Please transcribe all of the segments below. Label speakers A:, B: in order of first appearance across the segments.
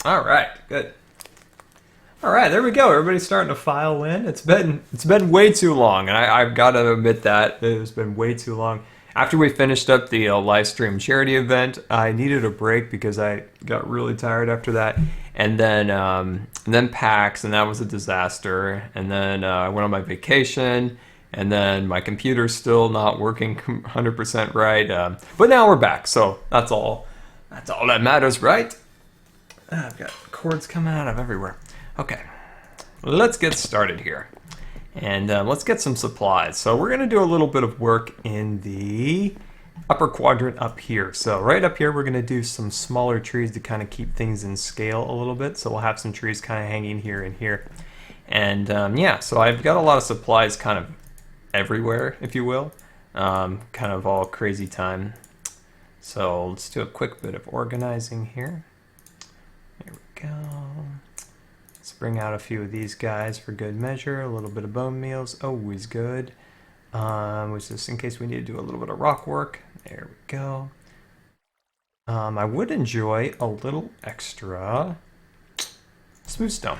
A: All right, good. All right, there we go. Everybody's starting to file in. It's been way too long, and I've got to admit that it's been way too long. After we finished up the live stream charity event, I needed a break because I got really tired after that, and then PAX, and that was a disaster. And then I went on my vacation, and then my computer's still not working 100% right. But now we're back, so that's all. That's all that matters, right? I've got cords coming out of everywhere. Okay, let's get started here. And let's get some supplies. So we're gonna do a little bit of work in the upper quadrant up here. So right up here, we're gonna do some smaller trees to kind of keep things in scale a little bit. So we'll have some trees kind of hanging here and here. And yeah, so I've got a lot of supplies kind of everywhere, if you will. Kind of all crazy time. So let's do a quick bit of organizing here. There we go. Let's bring out a few of these guys for good measure. A little bit of bone meals, always good. Which is in case we need to do a little bit of rock work. There we go. I would enjoy a little extra smooth stone.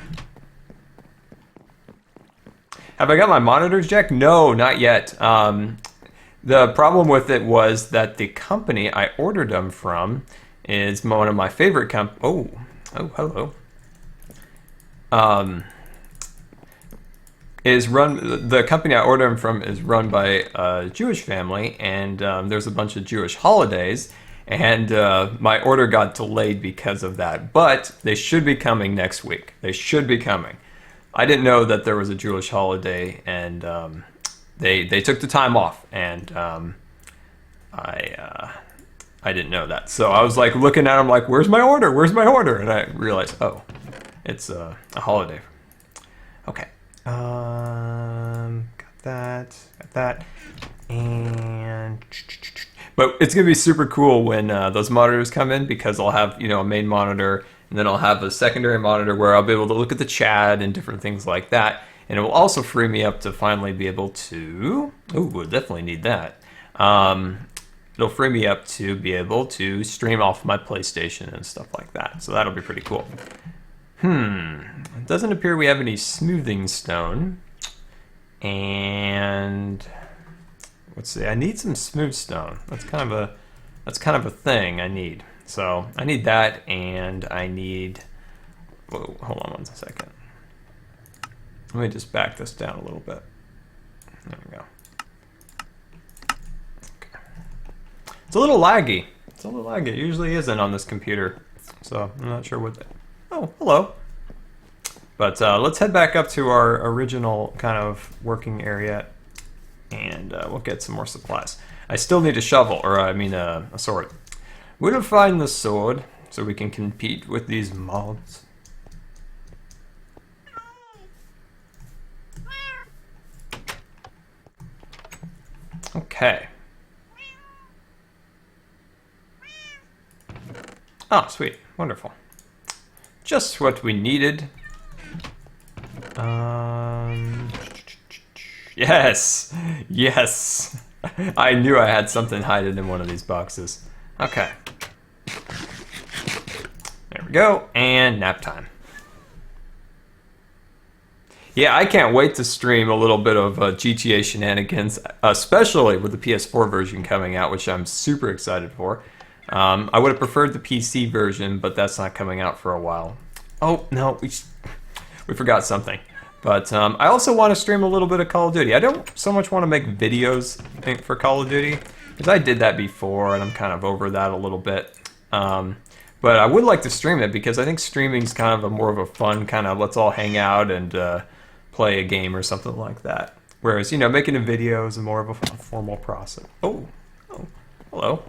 A: Have I got my monitors jacked? No, not yet. The problem with it was that the company I ordered them from is one of my favorite Oh, hello. The company I ordered them from is run by a Jewish family, and there's a bunch of Jewish holidays, and my order got delayed because of that. But they should be coming next week. They should be coming. I didn't know that there was a Jewish holiday, and they took the time off, and I didn't know that. So I was like looking at them like, "Where's my order? Where's my order?" And I realized, oh, it's a holiday. Okay. Got that, and but it's gonna be super cool when those monitors come in, because I'll have a main monitor, and then I'll have a secondary monitor where I'll be able to look at the chat and different things like that, and it will also free me up to finally be able to. Oh, we'll definitely need that. It'll free me up to be able to stream off my PlayStation and stuff like that. So that'll be pretty cool. It doesn't appear we have any smoothing stone. And let's see, I need some smooth stone. That's kind of a thing I need. So I need that, and I need. Whoa, hold on 1 second. Let me just back this down a little bit. There we go. Okay. It's a little laggy. It usually isn't on this computer. So I'm not sure what. Oh, hello. But let's head back up to our original kind of working area, and we'll get some more supplies. I still need a shovel, or I mean a sword. We'll find the sword so we can compete with these mobs. Okay. Oh, sweet. Wonderful. Just what we needed. Yes! Yes! I knew I had something hidden in one of these boxes. Okay. There we go, and nap time. Yeah, I can't wait to stream a little bit of GTA shenanigans, especially with the PS4 version coming out, which I'm super excited for. I would have preferred the PC version, but that's not coming out for a while. Oh, no, we forgot something. But I also want to stream a little bit of Call of Duty. I don't so much want to make videos for Call of Duty, because I did that before, and I'm kind of over that a little bit. But I would like to stream it, because I think streaming's kind of more of a fun kind of let's all hang out and play a game or something like that. Whereas, making a video is more of a formal process. Oh, hello.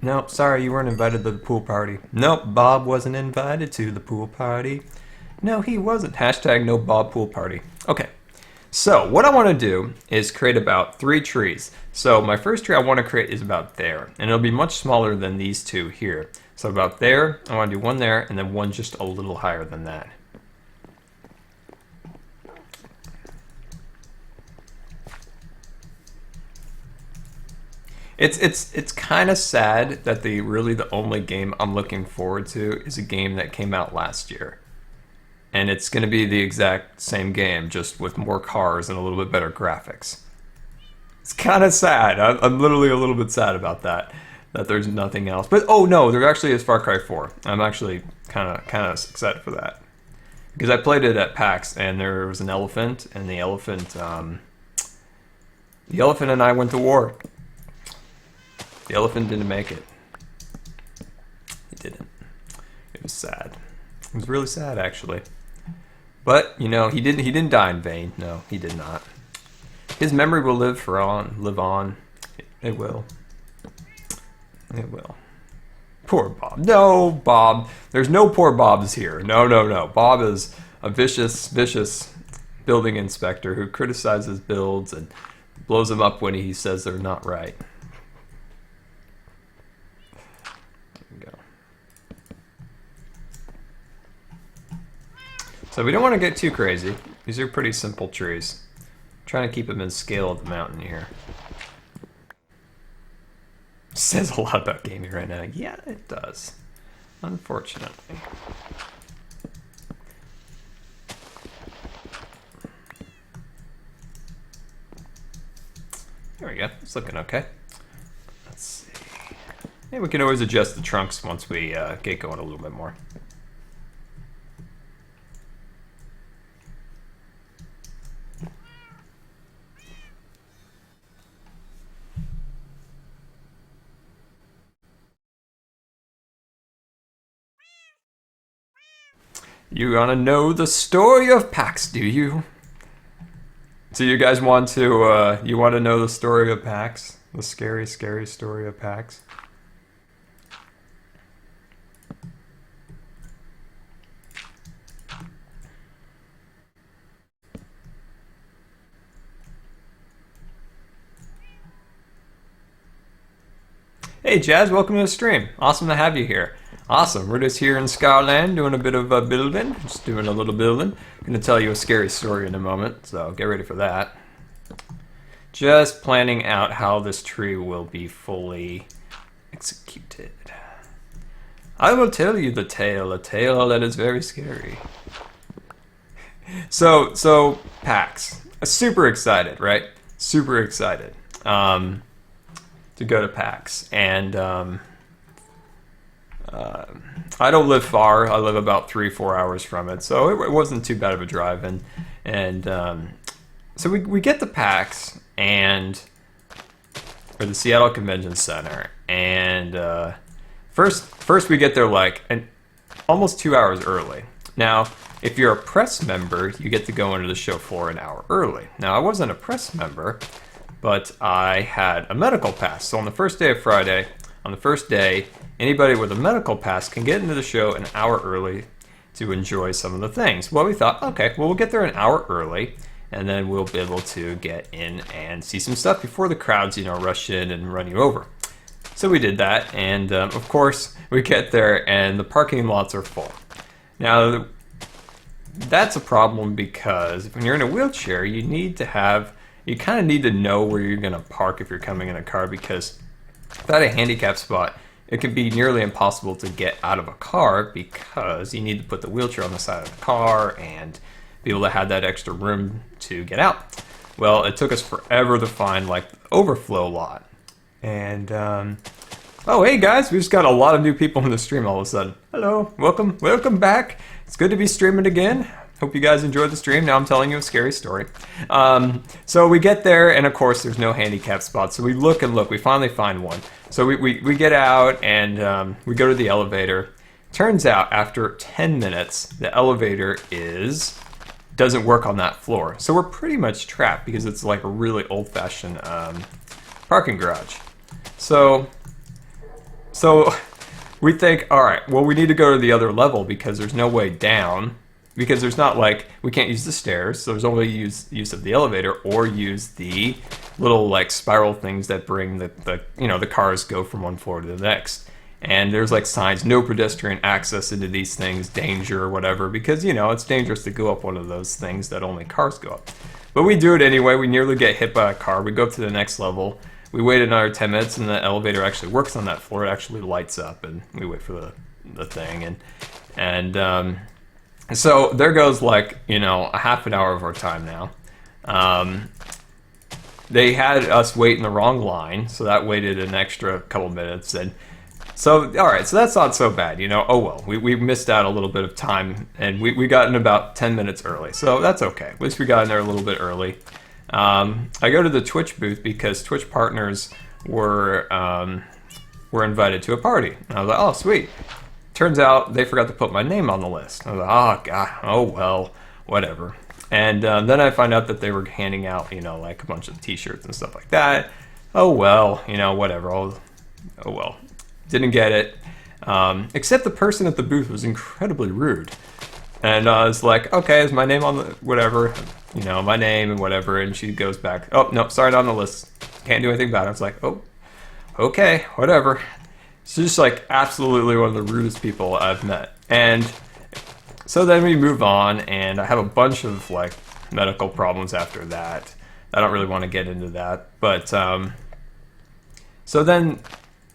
A: No, sorry, you weren't invited to the pool party. Nope, Bob wasn't invited to the pool party. No, he wasn't. Hashtag no Bob pool party. Okay, so what I want to do is create about 3 trees. So my first tree I want to create is about there, and it'll be much smaller than these 2 here. So about there, I want to do 1 there, and then 1 just a little higher than that. It's kind of sad that the only game I'm looking forward to is a game that came out last year. And it's going to be the exact same game, just with more cars and a little bit better graphics. It's kind of sad. I'm literally a little bit sad about that there's nothing else. But oh no, there actually is Far Cry 4. I'm actually kind of excited for that. Because I played it at PAX, and there was an elephant, and the elephant and I went to war. The elephant didn't make it. He didn't. It was sad. It was really sad, actually. But you know, he didn't die in vain. No, he did not. His memory will live on. It will. It will. Poor Bob. No, Bob. There's no poor Bobs here. No. Bob is a vicious building inspector who criticizes builds and blows them up when he says they're not right. There we go. So we don't want to get too crazy. These are pretty simple trees. I'm trying to keep them in scale of the mountain here. Says a lot about gaming right now. Yeah, it does. Unfortunately. There we go. It's looking okay. Let's see. Maybe we can always adjust the trunks once we get going a little bit more. You want to know the story of PAX, do you? So you guys want to, you want to know the story of PAX? The scary story of PAX? Hey Jazz, welcome to the stream. Awesome to have you here. Awesome, we're just here in Scarland doing a bit of building, just doing a little building. Gonna tell you a scary story in a moment, so get ready for that. Just planning out how this tree will be fully executed. I will tell you a tale that is very scary. So PAX, super excited, right? Super excited to go to PAX, and I don't live far. I live about 3-4 hours from it, so it wasn't too bad of a drive. And so we get to PAX or the Seattle Convention Center, and first we get there like almost 2 hours early. Now, if you're a press member, you get to go into the show floor an hour early. Now, I wasn't a press member, but I had a medical pass. So on the first day of Friday, on the first day, anybody with a medical pass can get into the show an hour early to enjoy some of the things. Well, we thought, okay, well, we'll get there an hour early, and then we'll be able to get in and see some stuff before the crowds, rush in and run you over. So we did that, and of course, we get there, and the parking lots are full. Now, that's a problem because when you're in a wheelchair, you kind of need to know where you're going to park if you're coming in a car, because without a handicap spot, it can be nearly impossible to get out of a car because you need to put the wheelchair on the side of the car and be able to have that extra room to get out. Well, it took us forever to find like the overflow lot. And, oh, hey guys, we just got a lot of new people in the stream all of a sudden. Hello, welcome back. It's good to be streaming again. Hope you guys enjoyed the stream. Now I'm telling you a scary story. So we get there, and of course there's no handicap spots. So we look and look. We finally find one. So we get out, and we go to the elevator. Turns out after 10 minutes, the elevator doesn't work on that floor. So we're pretty much trapped because it's like a really old-fashioned parking garage. So we think, all right, well, we need to go to the other level because there's no way down. Because there's not we can't use the stairs, so there's only use of the elevator or use the little like spiral things that bring the cars go from one floor to the next. And there's like signs, no pedestrian access into these things, danger or whatever, because it's dangerous to go up one of those things that only cars go up. But we do it anyway. We nearly get hit by a car. We go up to the next level. we waited another 10 minutes, and the elevator actually works on that floor. It actually lights up, and we wait for the thing, and so there goes like, you know, a half an hour of our time now. They had us wait in the wrong line, so that waited an extra couple minutes, and so, all right, so that's not so bad, you know. Oh well, we missed out a little bit of time, and we got in about 10 minutes early, so that's okay. At least we got in there a little bit early. I go to the Twitch booth because Twitch partners were invited to a party. And I was like, oh, sweet. Turns out they forgot to put my name on the list. I was like, oh, God, oh, well, whatever. And then I find out that they were handing out, you know, like a bunch of t-shirts and stuff like that. Oh, well, you know, whatever. Oh, well. Didn't get it. Except the person at the booth was incredibly rude. And I was like, okay, is my name on the, whatever, you know, my name and whatever. And she goes back, oh, no, sorry, not on the list. Can't do anything about it. I was like, oh, okay, whatever. She's just like absolutely one of the rudest people I've met. And so then we move on, and I have a bunch of like medical problems after that. I don't really want to get into that. But so then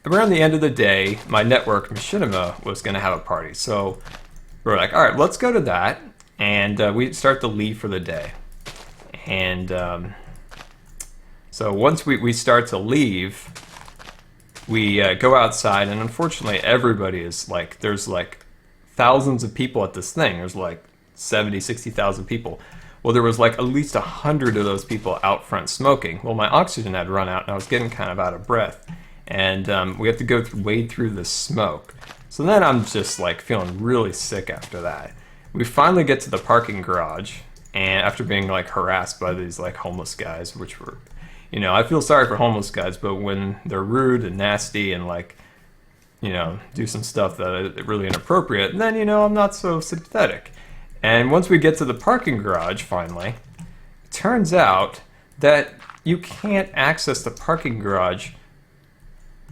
A: around the end of the day, my network, Machinima, was going to have a party. So we're like, all right, let's go to that. And we start to leave for the day. And so once we start to leave, we go outside. And unfortunately, everybody is like, there's like thousands of people at this thing. There's like 70, 60,000 people. Well, there was like at least 100 of those people out front smoking. Well, my oxygen had run out, and I was getting kind of out of breath. And we have to go wade through the smoke. So then I'm just like feeling really sick after that. We finally get to the parking garage, and after being like harassed by these like homeless guys, which were, you know, I feel sorry for homeless guys, but when they're rude and nasty and like, you know, do some stuff that is really inappropriate, then, you know, I'm not so sympathetic. And once we get to the parking garage, finally, it turns out that you can't access the parking garage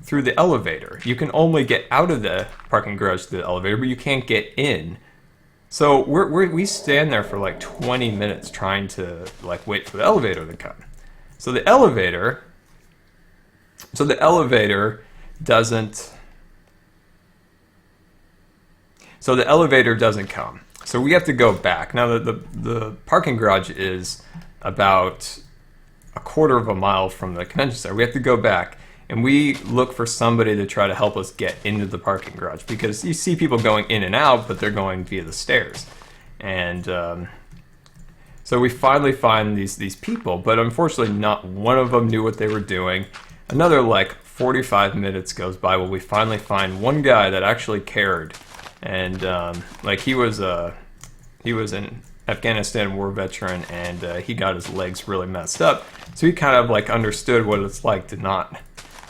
A: through the elevator. You can only get out of the parking garage through the elevator, but you can't get in. So we stand there for like 20 minutes trying to like wait for the elevator to come. So the elevator doesn't come. So we have to go back. Now the parking garage is about a quarter of a mile from the convention center. We have to go back. And we look for somebody to try to help us get into the parking garage, because you see people going in and out, but they're going via the stairs. And so we finally find these people, but unfortunately not one of them knew what they were doing. Another like 45 minutes goes by while we finally find one guy that actually cared. And like he was an Afghanistan war veteran, and he got his legs really messed up. So he kind of like understood what it's like to not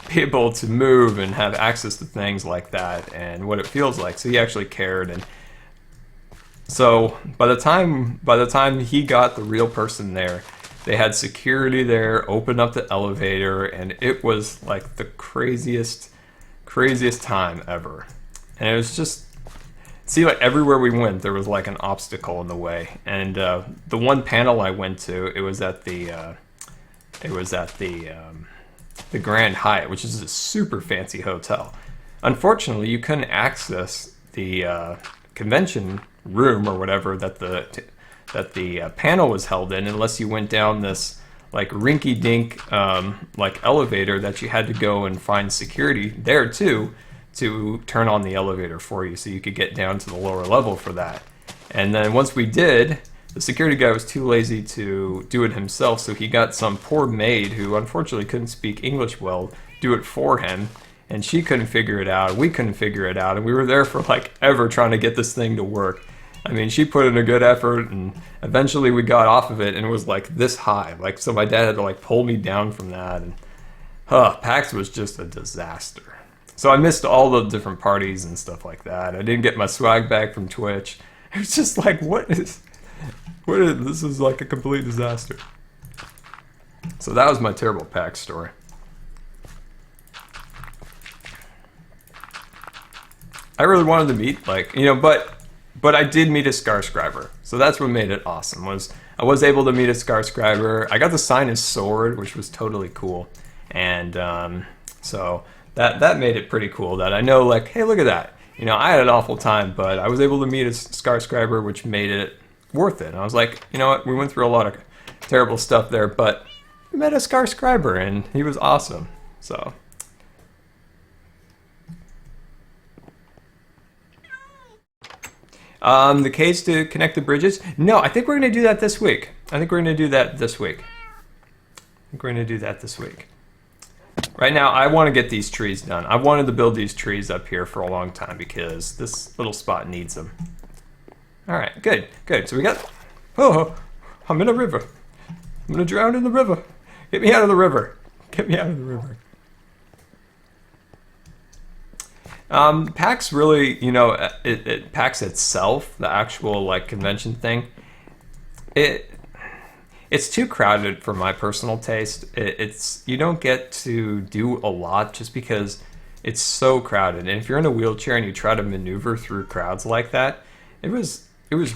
A: be able to move and have access to things like that, and what it feels like. So he actually cared. And so by the time he got the real person there, they had security there, opened up the elevator, and it was like the craziest time ever. And it was just, see, like everywhere we went, there was like an obstacle in the way. And the one panel I went to, it was at the Grand Hyatt, which is a super fancy hotel. Unfortunately, you couldn't access the convention room or whatever that the panel was held in unless you went down this like rinky-dink like elevator that you had to go and find security there too to turn on the elevator for you, so you could get down to the lower level for that. And then once we did, the security guy was too lazy to do it himself, so he got some poor maid who unfortunately couldn't speak English well do it for him, and she couldn't figure it out, we couldn't figure it out, and we were there for like ever trying to get this thing to work. I mean, she put in a good effort, and eventually we got off of it, and it was like this high, like, so my dad had to like pull me down from that, and PAX was just a disaster. So I missed all the different parties and stuff like that. I didn't get my swag back from Twitch. It was just like, this is like a complete disaster. So that was my terrible PAX story. I really wanted to meet, like, you know, but I did meet a Scar scriber. So that's what made it awesome, was I was able to meet a Scar scriber. I got to sign his sword, which was totally cool. And so that made it pretty cool that I know, like, hey, look at that. You know, I had an awful time, but I was able to meet a Scar scriber, which made it worth it. And I was like, you know what, we went through a lot of terrible stuff there, but we met a Scar scriber, and he was awesome. So the case to connect the bridges. No, I think we're going to do that this week. I think we're going to do that this week. Right now, I want to get these trees done. I've wanted to build these trees up here for a long time because this little spot needs them. All right, good. So we got... Oh, I'm in a river. I'm going to drown in the river. Get me out of the river. PAX really, you know, PAX itself, the actual like convention thing, it's too crowded for my personal taste. It's you don't get to do a lot just because it's so crowded. And if you're in a wheelchair and you try to maneuver through crowds like that, it was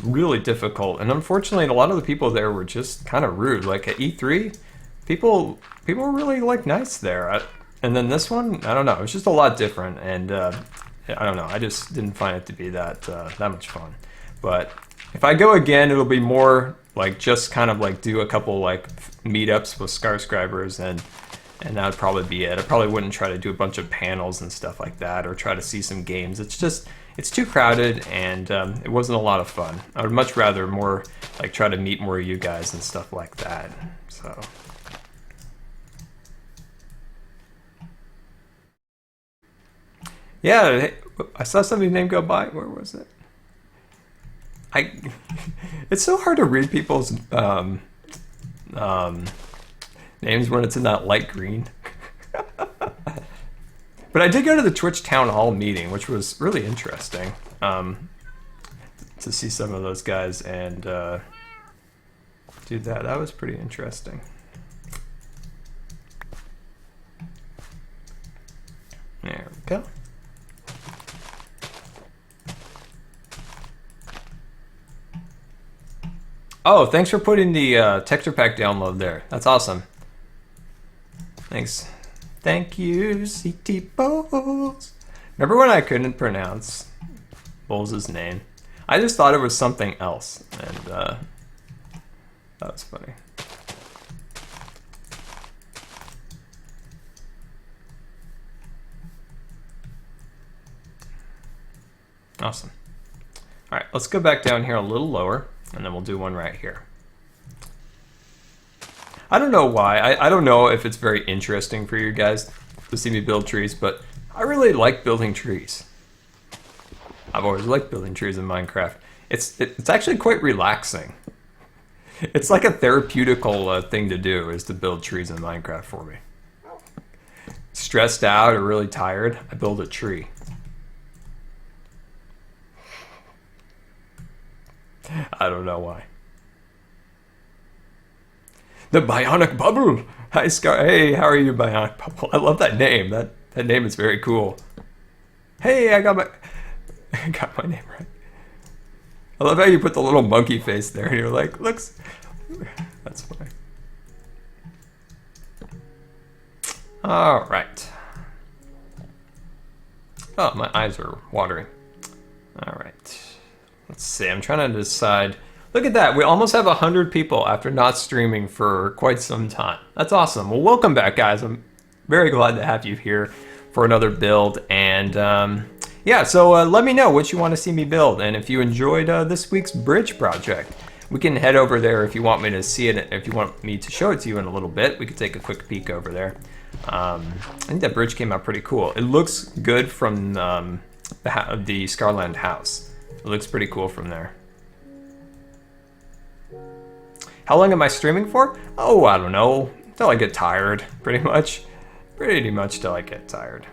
A: really difficult. And unfortunately, a lot of the people there were just kind of rude. Like at E3, people were really like nice there. And then this one, I don't know. It was just a lot different, and I don't know. I just didn't find it to be that much fun. But if I go again, it'll be more like just kind of like do a couple like meetups with Scar scribers, and that would probably be it. I probably wouldn't try to do a bunch of panels and stuff like that, or try to see some games. It's too crowded, and it wasn't a lot of fun. I would much rather more like try to meet more of you guys and stuff like that. So. Yeah, I saw somebody's name go by. Where was it? It's so hard to read people's names when it's in that light green. But I did go to the Twitch Town Hall meeting, which was really interesting to see some of those guys and do that. That was pretty interesting. There we go. Oh, thanks for putting the texture pack download there. That's awesome. Thanks. Thank you, CT Bowles. Remember when I couldn't pronounce Bowles' name? I just thought it was something else, and that was funny. Awesome. All right, let's go back down here a little lower, and then we'll do one right here. I don't know why. I don't know if it's very interesting for you guys to see me build trees, but I really like building trees. I've always liked building trees in Minecraft. It's actually quite relaxing. It's like a therapeutical thing to do, is to build trees in Minecraft for me. Stressed out or really tired, I build a tree. I don't know why. The Bionic Bubble! Hi, Scar. Hey, how are you, Bionic Bubble? I love that name. That name is very cool. Hey, I got my name right. I love how you put the little monkey face there and you're like, looks... That's funny. Alright. Oh, my eyes are watering. Alright. Let's see, I'm trying to decide. Look at that, we almost have 100 people after not streaming for quite some time. That's awesome. Well, welcome back, guys. I'm very glad to have you here for another build. And yeah, so let me know what you want to see me build. And if you enjoyed this week's bridge project, we can head over there if you want me to see it. If you want me to show it to you in a little bit, we could take a quick peek over there. I think that bridge came out pretty cool. It looks good from the Scarland house. It looks pretty cool from there. How long am I streaming for? Oh, I don't know. Till I get tired, pretty much. Pretty much till I get tired.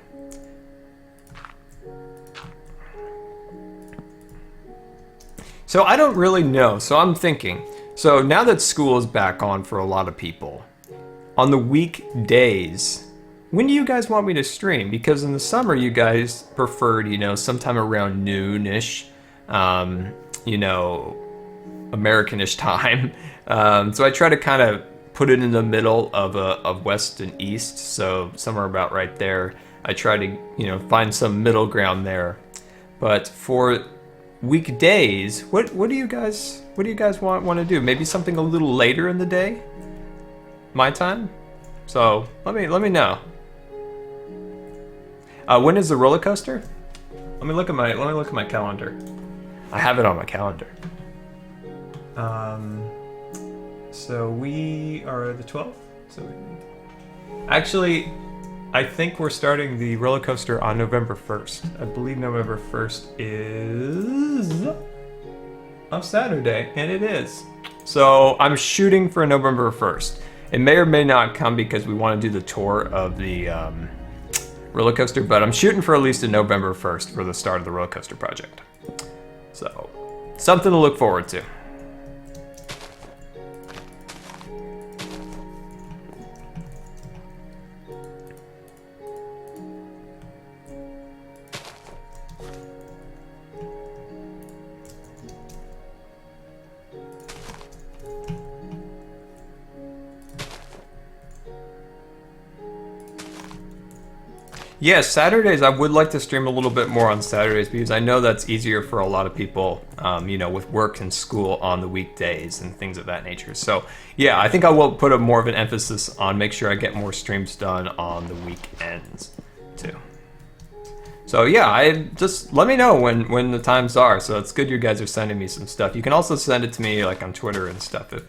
A: So I don't really know. So I'm thinking. So now that school is back on for a lot of people, on the weekdays, when do you guys want me to stream? Because in the summer, you guys preferred, you know, sometime around noon-ish. You know, Americanish time. So I try to kind of put it in the middle of west and east, so somewhere about right there. I try to, you know, find some middle ground there. But for weekdays, what do you guys want to do? Maybe something a little later in the day, my time. So let me know. When is the roller coaster? Let me look at my calendar. I have it on my calendar. So we are the 12th. So actually, I think we're starting the roller coaster on November 1st. I believe November 1st is a Saturday, and it is. So I'm shooting for November 1st. It may or may not come because we want to do the tour of the roller coaster, but I'm shooting for at least a November 1st for the start of the roller coaster project. So, something to look forward to. Yes, Saturdays, I would like to stream a little bit more on Saturdays because I know that's easier for a lot of people, you know, with work and school on the weekdays and things of that nature. So, yeah, I think I will put more of an emphasis on make sure I get more streams done on the weekends, too. So, yeah, just let me know when the times are. So it's good you guys are sending me some stuff. You can also send it to me, like, on Twitter and stuff if,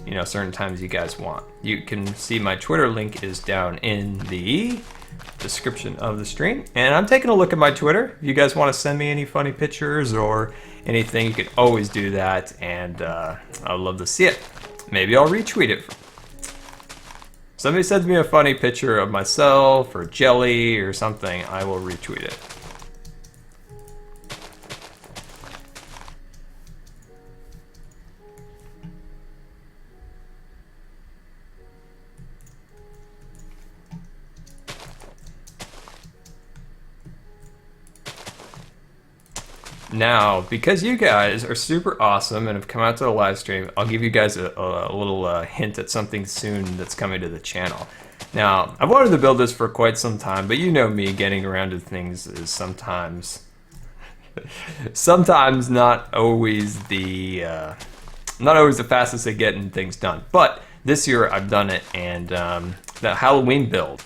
A: you know, certain times you guys want. You can see my Twitter link is down in the description of the stream, and I'm taking a look at my Twitter. If you guys want to send me any funny pictures or anything, you can always do that, and I'd love to see it. Maybe I'll retweet it. Somebody sends me a funny picture of myself or Jellie or something, I will retweet it. Now, because you guys are super awesome and have come out to the live stream, I'll give you guys a little hint at something soon that's coming to the channel. Now, I've wanted to build this for quite some time, but you know me, getting around to things is sometimes not always the fastest at getting things done. But this year I've done it, and the Halloween build.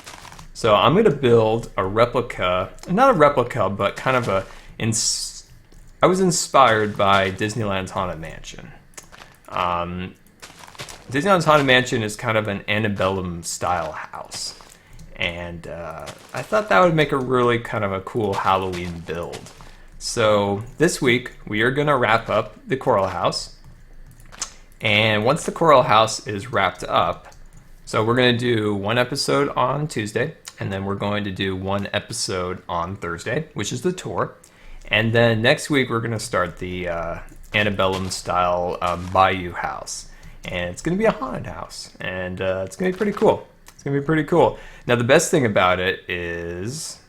A: So I'm going to build a replica, not a replica, but kind of I was inspired by Disneyland's Haunted Mansion. Disneyland's Haunted Mansion is kind of an antebellum style house. And I thought that would make a really kind of a cool Halloween build. So this week we are gonna wrap up the Coral House. And once the Coral House is wrapped up, so we're gonna do one episode on Tuesday, and then we're going to do one episode on Thursday, which is the tour. And then next week we're going to start the antebellum style Bayou house. And it's going to be a haunted house. And it's going to be pretty cool. It's going to be pretty cool. Now the best thing about it is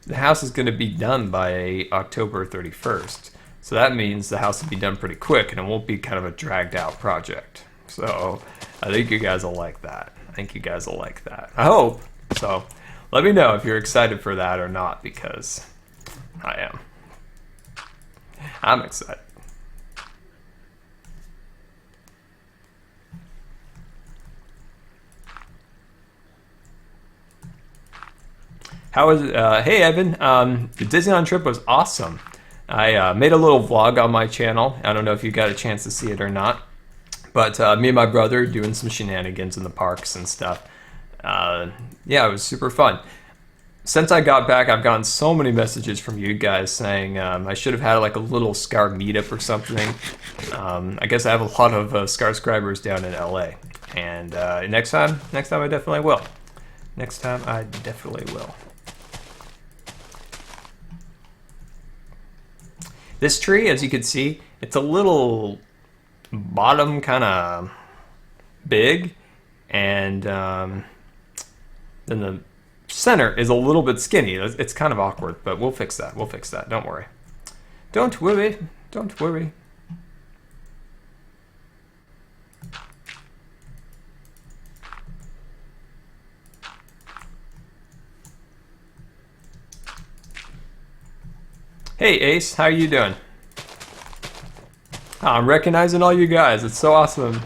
A: the house is going to be done by October 31st. So that means the house will be done pretty quick and it won't be kind of a dragged out project. So I think you guys will like that. I hope. So let me know if you're excited for that or not, because I am. I'm excited. How was it? Hey Evan, the Disneyland trip was awesome. I made a little vlog on my channel. I don't know if you got a chance to see it or not, but me and my brother doing some shenanigans in the parks and stuff. Yeah, it was super fun. Since I got back, I've gotten so many messages from you guys saying I should have had like a little Scar meetup or something. I guess I have a lot of Scar subscribers down in LA, and next time I definitely will. This tree, as you can see, it's a little bottom kind of big, and then the center is a little bit skinny. It's kind of awkward, but we'll fix that. Don't worry. Hey Ace, how you doing? Oh, I'm recognizing all you guys. It's so awesome.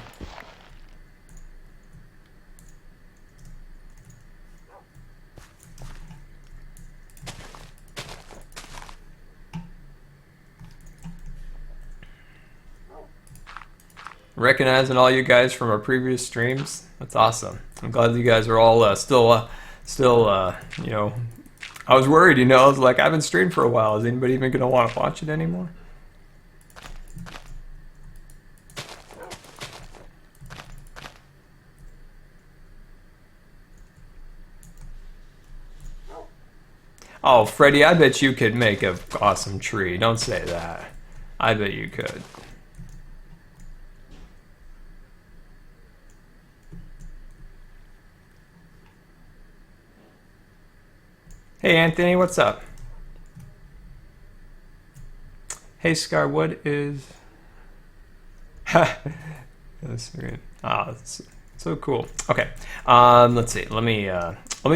A: Recognizing all you guys from our previous streams. That's awesome. I'm glad you guys are all still, you know, I was worried, you know, I was like, I haven't streamed for a while. Is anybody even going to want to watch it anymore? Oh, Freddy, I bet you could make an awesome tree. Don't say that. I bet you could. Hey, Anthony, what's up? Hey, Scar, what is... That's great. Ah, that's so cool. Okay, let's see. Let me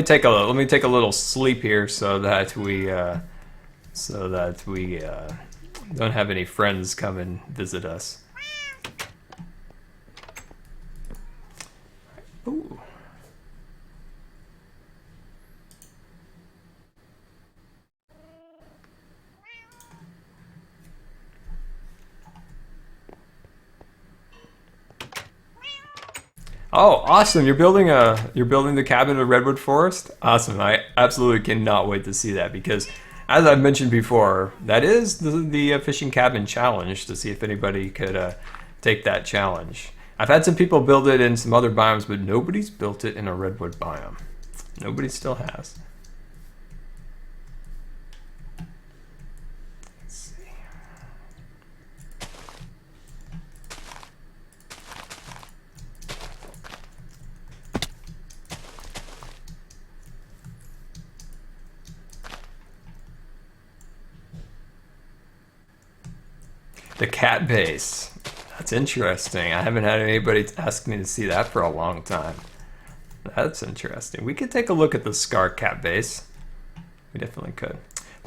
A: take a little sleep here so that we don't have any friends come and visit us. Ooh. Oh, awesome! You're building the cabin of Redwood Forest. Awesome! I absolutely cannot wait to see that because, as I've mentioned before, that is the fishing cabin challenge to see if anybody could take that challenge. I've had some people build it in some other biomes, but nobody's built it in a redwood biome. Nobody still has. The cat base. That's interesting. I haven't had anybody ask me to see that for a long time. That's interesting. We could take a look at the Scar cat base. We definitely could.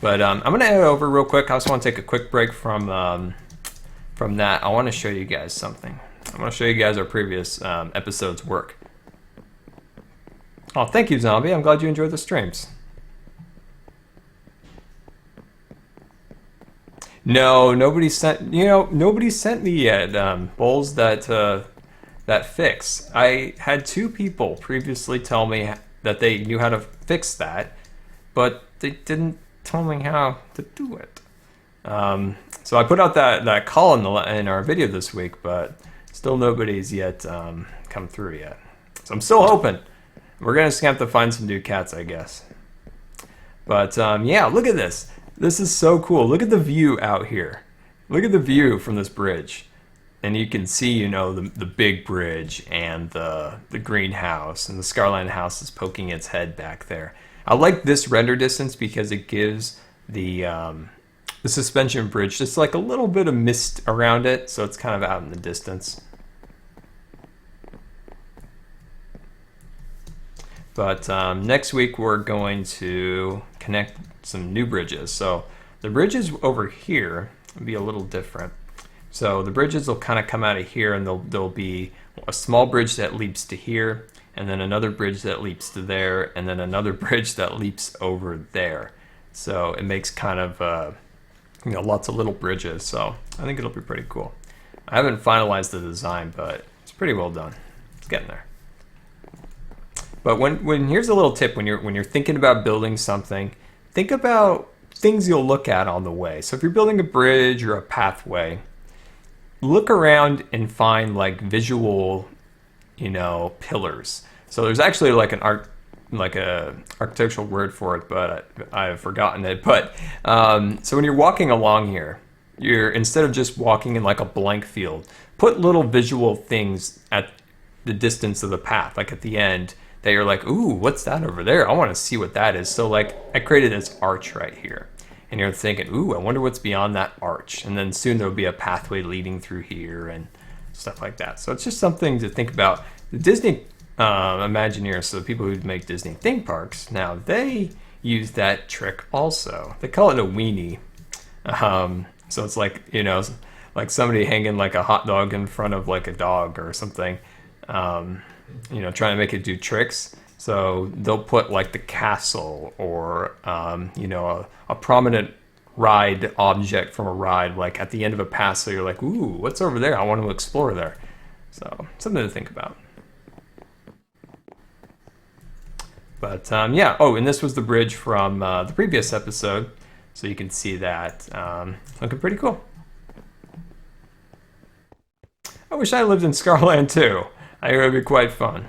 A: But I'm going to head over real quick. I just want to take a quick break from that. I want to show you guys something. I want to show you guys our previous episode's work. Oh, thank you, Zombie. I'm glad you enjoyed the streams. No, nobody sent me yet bowls that fix. I had 2 people previously tell me that they knew how to fix that, but they didn't tell me how to do it. So I put out that call in our video this week, but still nobody's yet come through yet. So I'm still hoping. We're gonna have to find some new cats, I guess. But yeah, look at this. This is so cool. Look at the view out here. Look at the view from this bridge. And you can see, you know, the big bridge and the greenhouse, and the Scarland house is poking its head back there. I like this render distance because it gives the suspension bridge just like a little bit of mist around it, so it's kind of out in the distance. But next week we're going to connect some new bridges. So the bridges over here will be a little different. So the bridges will kind of come out of here, and there'll be a small bridge that leaps to here, and then another bridge that leaps to there, and then another bridge that leaps over there. So it makes kind of you know, lots of little bridges. So I think it'll be pretty cool. I haven't finalized the design, but it's pretty well done. It's getting there. But when here's a little tip when you're thinking about building something, think about things you'll look at on the way. So if you're building a bridge or a pathway, look around and find like visual, you know, pillars. So there's actually like a architectural word for it, but I've forgotten it. But so when you're walking along here, instead of just walking in like a blank field, put little visual things at the distance of the path, like at the end, that you're like, ooh, what's that over there? I want to see what that is. So like I created this arch right here, and you're thinking, ooh, I wonder what's beyond that arch. And then soon there'll be a pathway leading through here and stuff like that. So it's just something to think about. The Disney Imagineers, so the people who make Disney theme parks, now they use that trick also. They call it a weenie, So it's like, you know, like somebody hanging like a hot dog in front of like a dog or something, you know, trying to make it do tricks. So they'll put like the castle or, you know, a prominent ride object from a ride, like at the end of a pass. So you're like, ooh, what's over there? I want to explore there. So something to think about. But yeah, oh, and this was the bridge from the previous episode. So you can see that. Looking pretty cool. I wish I lived in Scarland too. I think it would be quite fun.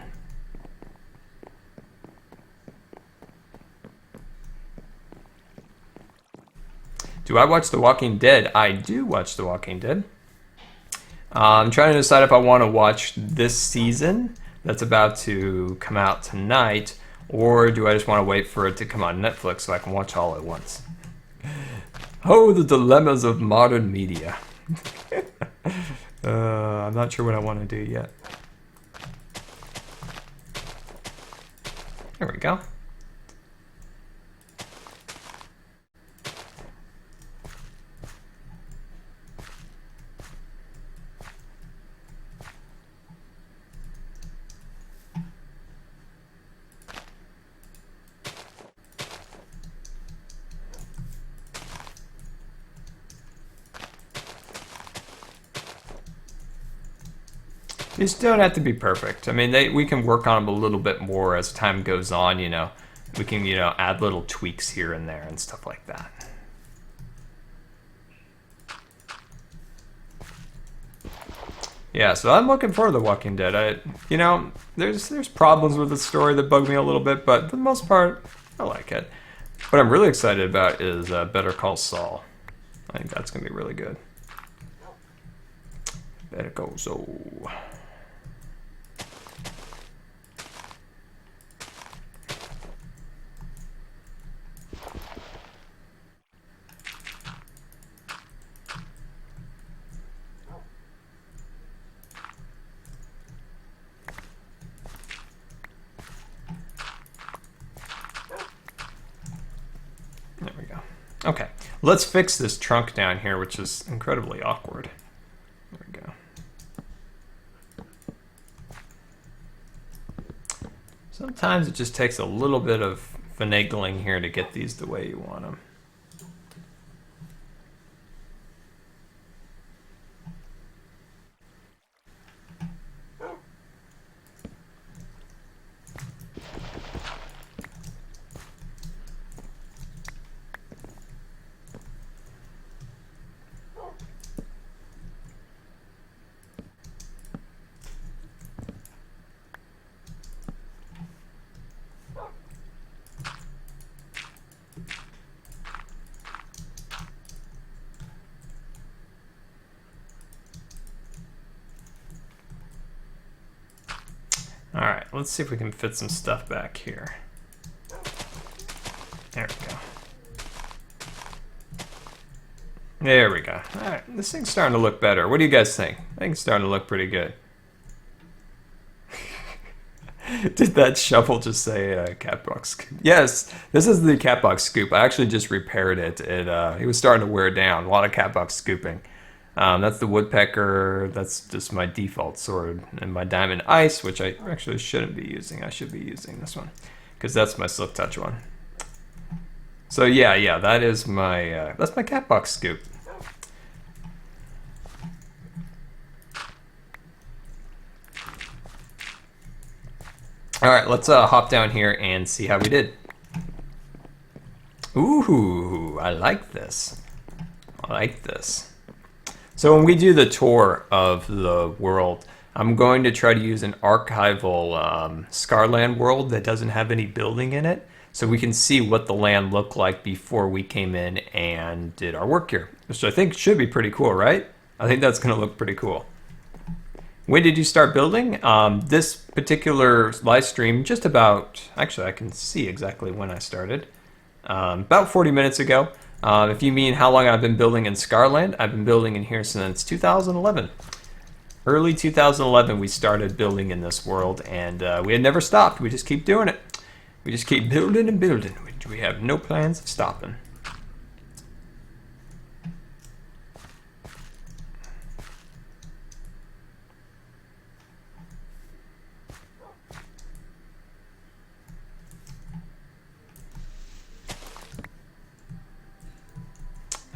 A: Do I watch The Walking Dead? I do watch The Walking Dead. I'm trying to decide if I want to watch this season that's about to come out tonight, or do I just want to wait for it to come on Netflix so I can watch all at once? Oh, the dilemmas of modern media. I'm not sure what I want to do yet. There we go. These don't have to be perfect. I mean, we can work on them a little bit more as time goes on, you know. We can, you know, add little tweaks here and there and stuff like that. Yeah, so I'm looking forward to The Walking Dead. You know, there's problems with the story that bug me a little bit, but for the most part, I like it. What I'm really excited about is Better Call Saul. I think that's going to be really good. Better Call Saul. There we go. Okay, let's fix this trunk down here, which is incredibly awkward. There we go. Sometimes it just takes a little bit of finagling here to get these the way you want them. Alright, let's see if we can fit some stuff back here. There we go. There we go. Alright, this thing's starting to look better. What do you guys think? I think it's starting to look pretty good. Did that shovel just say cat box scoop? Yes, this is the cat box scoop. I actually just repaired it. It was starting to wear down. A lot of cat box scooping. That's the woodpecker. That's just my default sword. And my diamond ice, which I actually shouldn't be using. I should be using this one because that's my silk touch one. So yeah, that is that's my cat box scoop. All right, let's hop down here and see how we did. Ooh, I like this. I like this. So when we do the tour of the world, I'm going to try to use an archival Scarland world that doesn't have any building in it, so we can see what the land looked like before we came in and did our work here, which I think should be pretty cool, right? I think that's going to look pretty cool. When did you start building? This particular live stream, just about, actually I can see exactly when I started, about 40 minutes ago. If you mean how long I've been building in Scarland, I've been building in here since 2011. Early 2011 we started building in this world, and we had never stopped. We just keep doing it. We just keep building and building. We have no plans of stopping.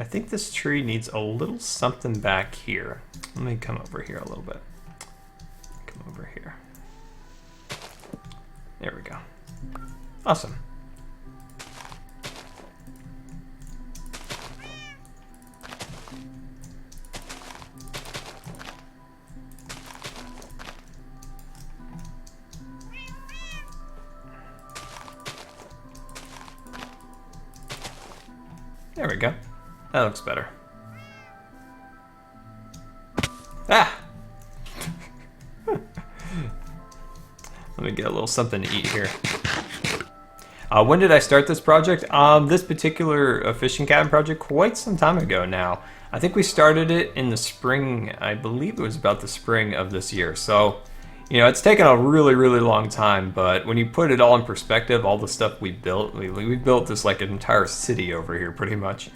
A: think this tree needs a little something back here. Let me come over here a little bit. Come over here. There we go. Awesome. There we go. That looks better. Ah! Let me get a little something to eat here. When did I start this project? This particular fishing cabin project quite some time ago now. I think we started it in the spring. I believe it was about the spring of this year. So, you know, it's taken a really, really long time, but when you put it all in perspective, all the stuff we built, we built this like an entire city over here pretty much.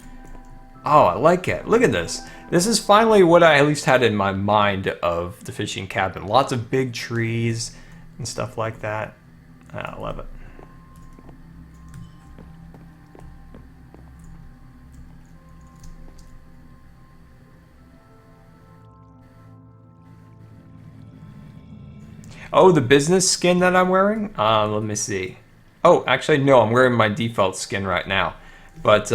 A: Oh, I like it. Look at this. This is finally what I at least had in my mind of the fishing cabin. Lots of big trees and stuff like that. I love it. Oh, the business skin that I'm wearing? Let me see. Oh, actually, no, I'm wearing my default skin right now. But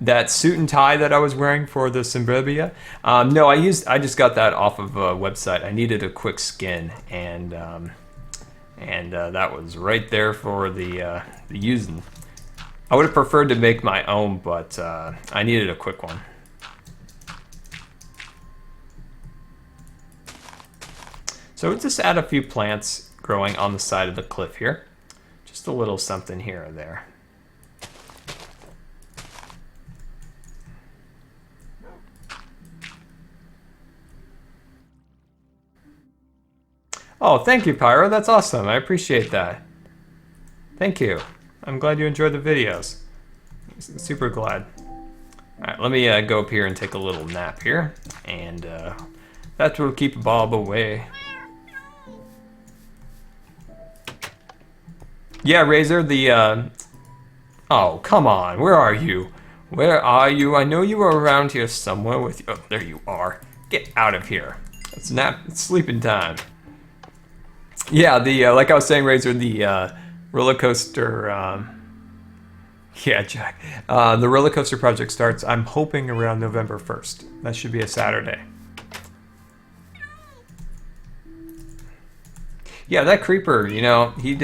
A: that suit and tie that I was wearing for the Suburbia, no, I just got that off of a website. I needed a quick skin, and that was right there for the using. I would have preferred to make my own, but I needed a quick one. So we'll just add a few plants growing on the side of the cliff here. Just a little something here or there. Oh, thank you, Pyro. That's awesome. I appreciate that. Thank you. I'm glad you enjoyed the videos. Super glad. All right, let me go up here and take a little nap here. And that will keep Bob away. Yeah, Razor, the, oh, come on, where are you? Where are you? I know you were around here somewhere with you. Oh, there you are. Get out of here. It's nap, it's sleeping time. Yeah, the, like I was saying, Razor, the roller coaster, yeah, Jack. The roller coaster project starts, I'm hoping, around November 1st. That should be a Saturday. Yeah, that creeper, you know, he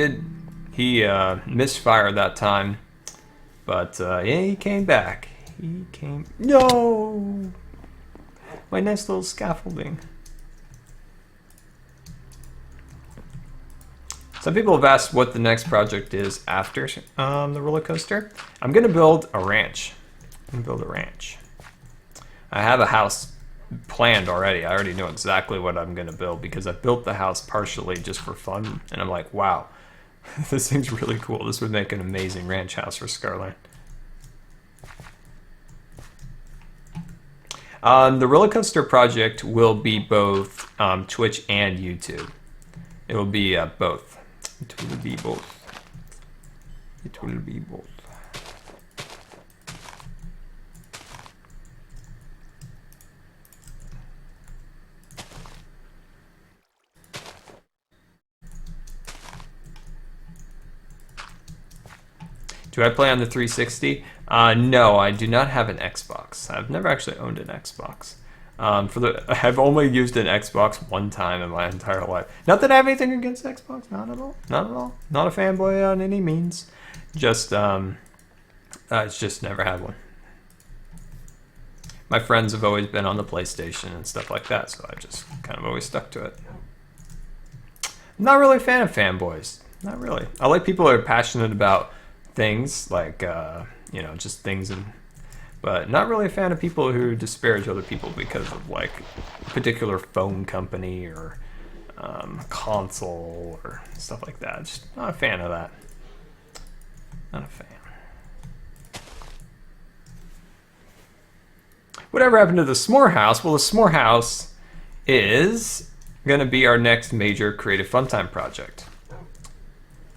A: misfired that time, but yeah, he came back. He came. No, my nice little scaffolding. Some people have asked what the next project is after the roller coaster. I'm gonna build a ranch. I have a house planned already. I already know exactly what I'm gonna build because I built the house partially just for fun, and I'm like, wow. This thing's really cool. This would make an amazing ranch house for Scarland. The roller coaster project will be both Twitch and YouTube. It will be both. It will be both. It will be both. Do I play on the 360? No, I do not have an Xbox. I've never actually owned an Xbox. I've only used an Xbox one time in my entire life. Not that I have anything against Xbox, not at all. Not at all. Not a fanboy on any means. Just, it's just never had one. My friends have always been on the PlayStation and stuff like that, so I just kind of always stuck to it. I'm not really a fan of fanboys. Not really. I like people who are passionate about things like you know, just things, but not really a fan of people who disparage other people because of like a particular phone company or console or stuff like that. Just not a fan of that. Not a fan. Whatever happened to the S'more House? Well, the S'more House is gonna be our next major creative fun time project.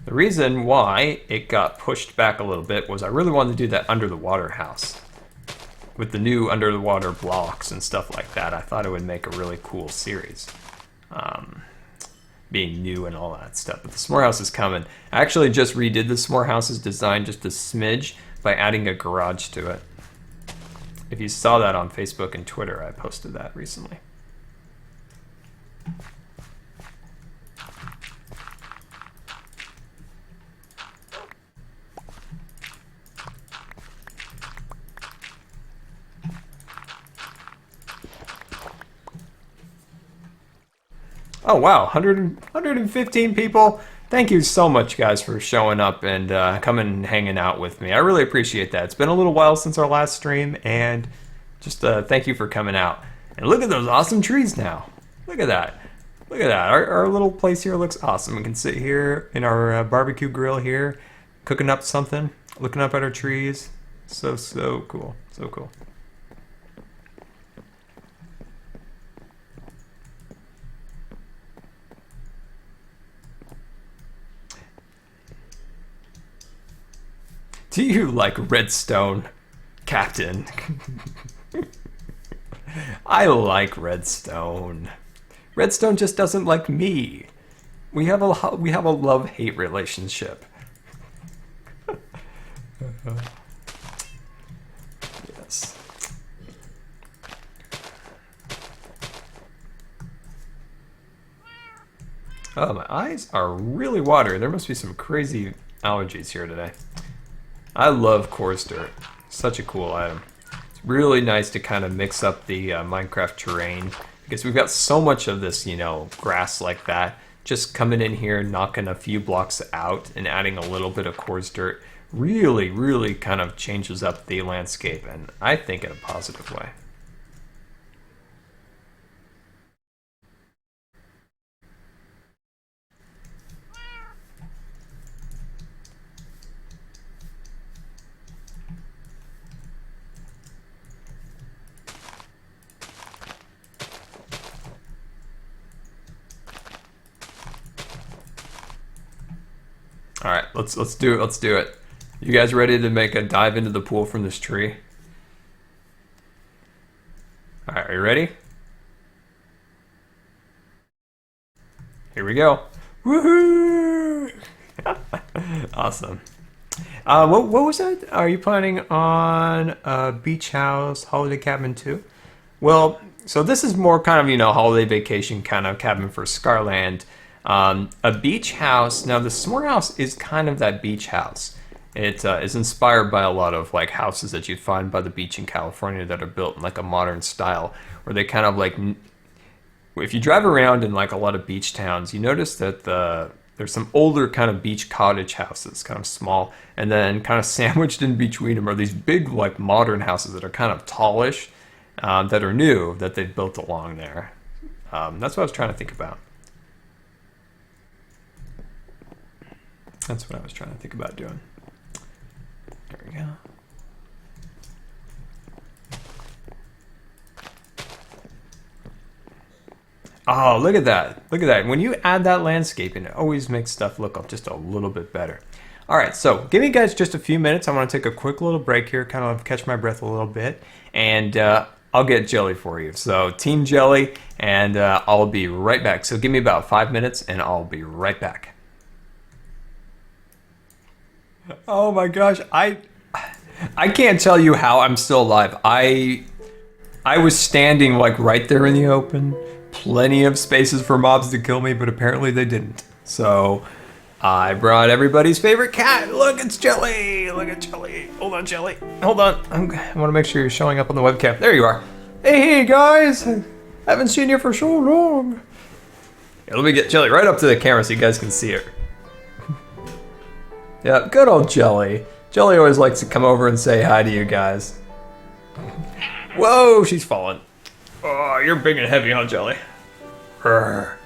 A: The reason why it got pushed back a little bit was I really wanted to do that under the water house. with the new underwater blocks and stuff like that, I thought it would make a really cool series. Being new and all that stuff. But the s'more house is coming. I actually just redid the s'more house's design just a smidge by adding a garage to it. If you saw that on Facebook and Twitter, I posted that recently. Oh wow, 115 people. Thank you so much, guys, for showing up and coming and hanging out with me. I really appreciate that. It's been a little while since our last stream, and just thank you for coming out. And look at those awesome trees now. Look at that. Look at that. Our little place here looks awesome. We can sit here in our barbecue grill here, cooking up something, looking up at our trees. So cool. So cool. Do you like redstone, Captain? I like redstone. Redstone just doesn't like me. We have a love-hate relationship. Yes. Oh, my eyes are really watery. There must be some crazy allergies here today. I love coarse dirt. Such a cool item. It's really nice to kind of mix up the Minecraft terrain because we've got so much of this, you know, grass like that. Just coming in here, knocking a few blocks out and adding a little bit of coarse dirt really kind of changes up the landscape, and I think in a positive way. All right, let's do it. Let's do it. You guys ready to make a dive into the pool from this tree? All right, are you ready? Here we go. Woohoo! Awesome. What was that? Are you planning on beach house, holiday cabin too? Well, so this is more kind of, you know, holiday vacation kind of cabin for Scarland. A beach house. Now the s'more house is kind of that beach house. It is inspired by a lot of like houses that you'd find by the beach in California that are built in like a modern style, where they kind of like, if you drive around in like a lot of beach towns, you notice that there's some older kind of beach cottage houses, kind of small, and then kind of sandwiched in between them are these big like modern houses that are kind of tallish, that are new, that they've built along there. That's what I was trying to think about. That's what I was trying to think about doing. There we go. Oh, look at that. Look at that. When you add that landscaping, it always makes stuff look just a little bit better. All right, so give me guys just a few minutes. I want to take a quick little break here, kind of catch my breath a little bit, and I'll get Jelly for you. So Team Jelly, and I'll be right back. So give me about 5 minutes, and I'll be right back. Oh my gosh, I can't tell you how I'm still alive. I was standing like right there in the open, plenty of spaces for mobs to kill me, but apparently they didn't. So I brought everybody's favorite cat. Look, it's Jelly. Look at Jelly. Hold on, Jelly. Hold on. I want to make sure you're showing up on the webcam. There you are. Hey guys, I haven't seen you for so long. Here, let me get Jelly right up to the camera so you guys can see her. Yeah, good old Jelly. Jelly always likes to come over and say hi to you guys. Whoa, she's falling. Oh, you're big and heavy, huh, Jelly? Urgh.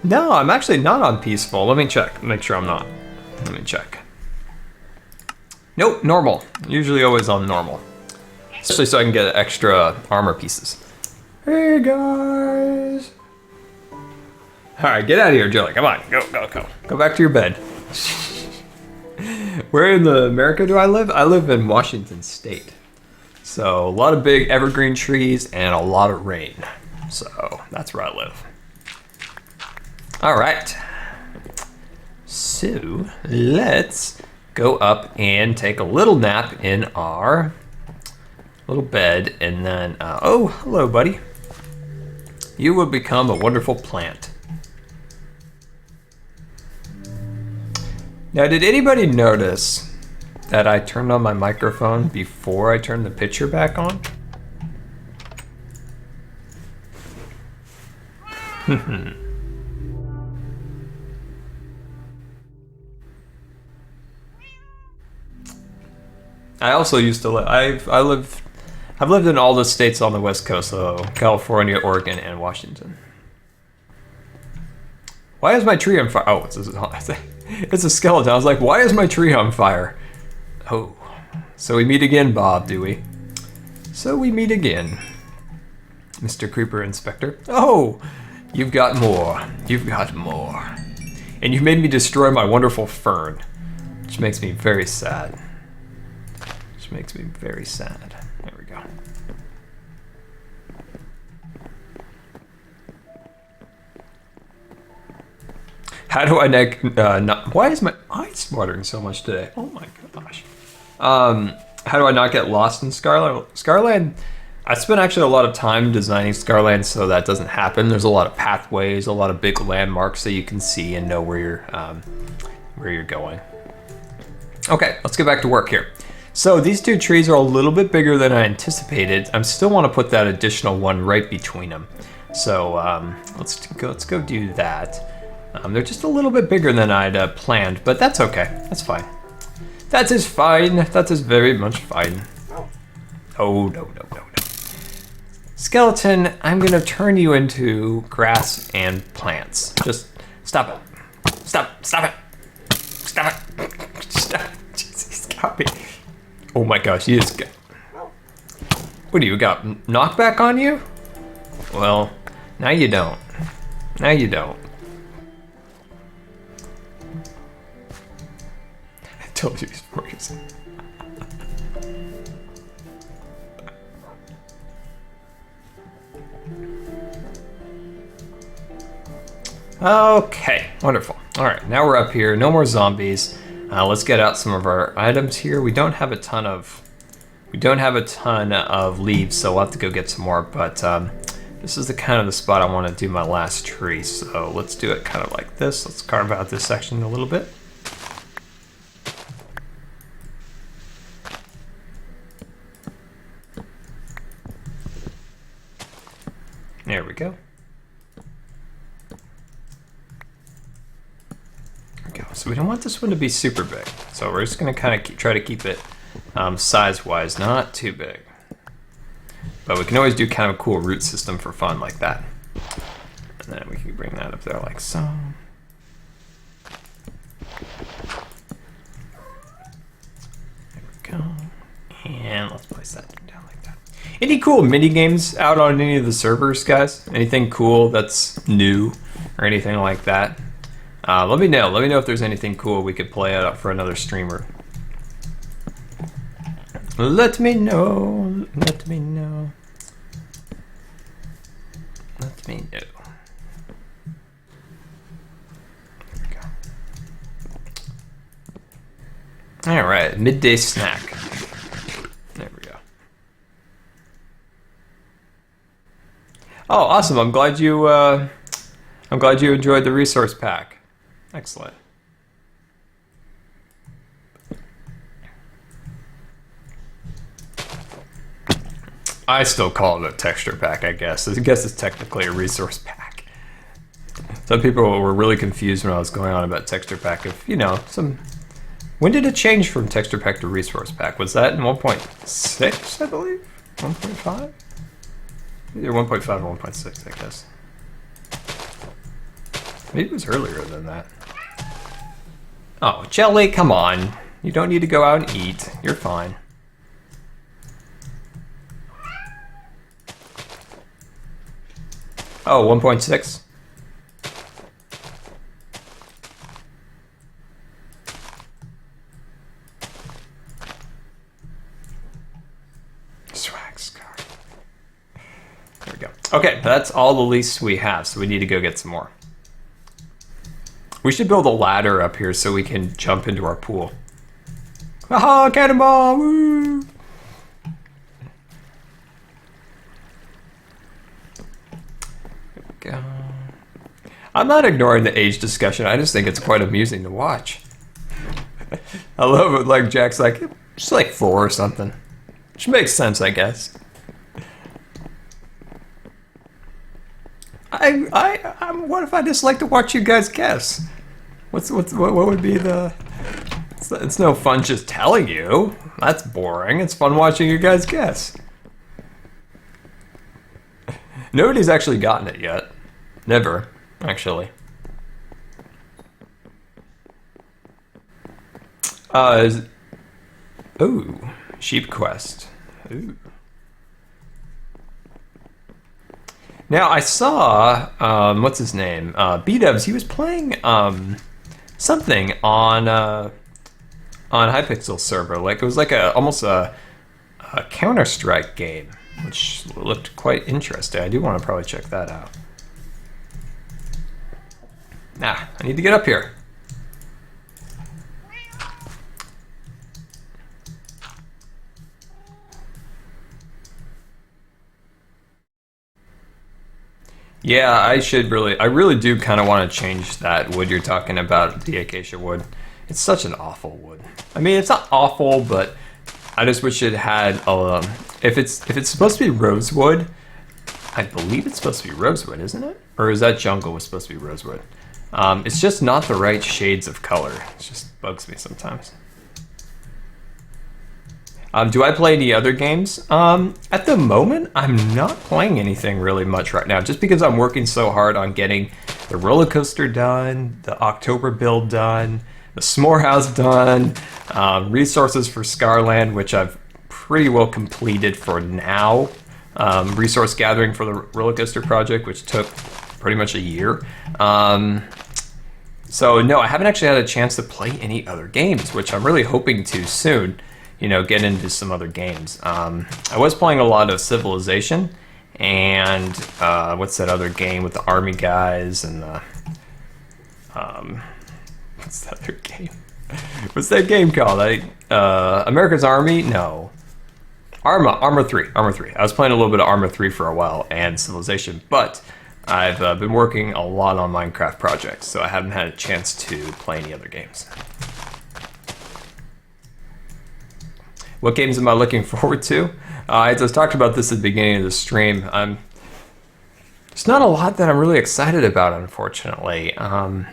A: No, I'm actually not on peaceful. Let me check. Make sure I'm not. Let me check. Nope, normal. Usually always on normal. Especially so I can get extra armor pieces. Hey, guys. All right, get out of here, Jelly. Come on. Go, go, go. Go back to your bed. Where in America do I live? I live in Washington State. So a lot of big evergreen trees and a lot of rain. So that's where I live. All right. So let's go up and take a little nap in our little bed, and then, oh, hello, buddy. You will become a wonderful plant. Now, did anybody notice that I turned on my microphone before I turned the picture back on? I also used to live. I've lived in all the states on the West Coast, so California, Oregon, and Washington. Why is my tree on fire? Oh, it's a skeleton. I was like, why is my tree on fire? Oh, so we meet again, Bob, do we? So we meet again, Mr. Creeper Inspector. Oh, you've got more. You've got more. And you've made me destroy my wonderful fern, which makes me very sad. Which makes me very sad. There we go. How do I not? Why is my eyes watering so much today? Oh my gosh. How do I not get lost in Scarland? Scarland, I spent actually a lot of time designing Scarland so that doesn't happen. There's a lot of pathways, a lot of big landmarks that you can see and know where you're going. Okay, let's get back to work here. So these two trees are a little bit bigger than I anticipated. I still want to put that additional one right between them. So let's go do that. They're just a little bit bigger than I'd planned, but that's okay. That's fine. That is fine. That is very much fine. Oh, no. Skeleton, I'm gonna turn you into grass and plants. Just stop it. Stop it. Stop it. Stop. Jesus, got me. Oh my gosh, you just got... What do you got? Knockback on you? Well, now you don't. Now you don't. I told you these words. Okay, wonderful. All right, now we're up here. No more zombies. Let's get out some of our items here. We don't have a ton of leaves, so we'll have to go get some more. But this is the kind of the spot I want to do my last tree. So let's do it kind of like this. Let's carve out this section a little bit. There we go. So we don't want this one to be super big. So we're just gonna kind of try to keep it size-wise, not too big. But we can always do kind of a cool root system for fun like that. And then we can bring that up there like so. There we go. And let's place that down like that. Any cool mini games out on any of the servers, guys? Anything cool that's new or anything like that? Let me know. Let me know if there's anything cool we could play out for another streamer. Let me know. Let me know. Let me know. There we go. All right, midday snack. There we go. Oh, awesome! I'm glad you enjoyed the resource pack. Excellent. I still call it a texture pack, I guess. I guess it's technically a resource pack. Some people were really confused when I was going on about texture pack. If, you know, when did it change from texture pack to resource pack? Was that in 1.6, I believe? 1.5? Either 1.5 or 1.6, I guess. Maybe it was earlier than that. Oh, Jellie, come on. You don't need to go out and eat. You're fine. Oh, 1.6? Okay, that's all the leases we have, so we need to go get some more. We should build a ladder up here so we can jump into our pool. Aha, cannonball! Woo! Go. I'm not ignoring the age discussion. I just think it's quite amusing to watch. I love it. Like Jack's like, she's like 4 or something, which makes sense, I guess. What if I just like to watch you guys guess? What would be the? It's no fun just telling you. That's boring. It's fun watching you guys guess. Nobody's actually gotten it yet. Never, actually. Ooh, sheep quest. Ooh. Now I saw, what's his name? B-Dubs. He was playing something on Hypixel server. Like it was like almost a Counter-Strike game, which looked quite interesting. I do want to probably check that out. I need to get up here. Yeah, I really do kind of want to change that wood you're talking about, the acacia wood. It's such an awful wood. I mean, it's not awful, but I just wish it had, if it's supposed to be rosewood, I believe it's supposed to be rosewood, isn't it? Or is that jungle was supposed to be rosewood? It's just not the right shades of color. It just bugs me sometimes. Do I play any other games? At the moment, I'm not playing anything really much right now, just because I'm working so hard on getting the roller coaster done, the October build done, the s'more house done, resources for Scarland, which I've pretty well completed for now. Resource gathering for the roller coaster project, which took pretty much a year. So no, I haven't actually had a chance to play any other games, which I'm really hoping to soon. You know, get into some other games. I was playing a lot of Civilization, and what's that other game with the army guys and the what's that other game? What's that game called? America's Army? No. Arma 3. I was playing a little bit of Arma 3 for a while and Civilization, but I've been working a lot on Minecraft projects, so I haven't had a chance to play any other games. What games am I looking forward to? I just talked about this at the beginning of the stream. There's not a lot that I'm really excited about, unfortunately. I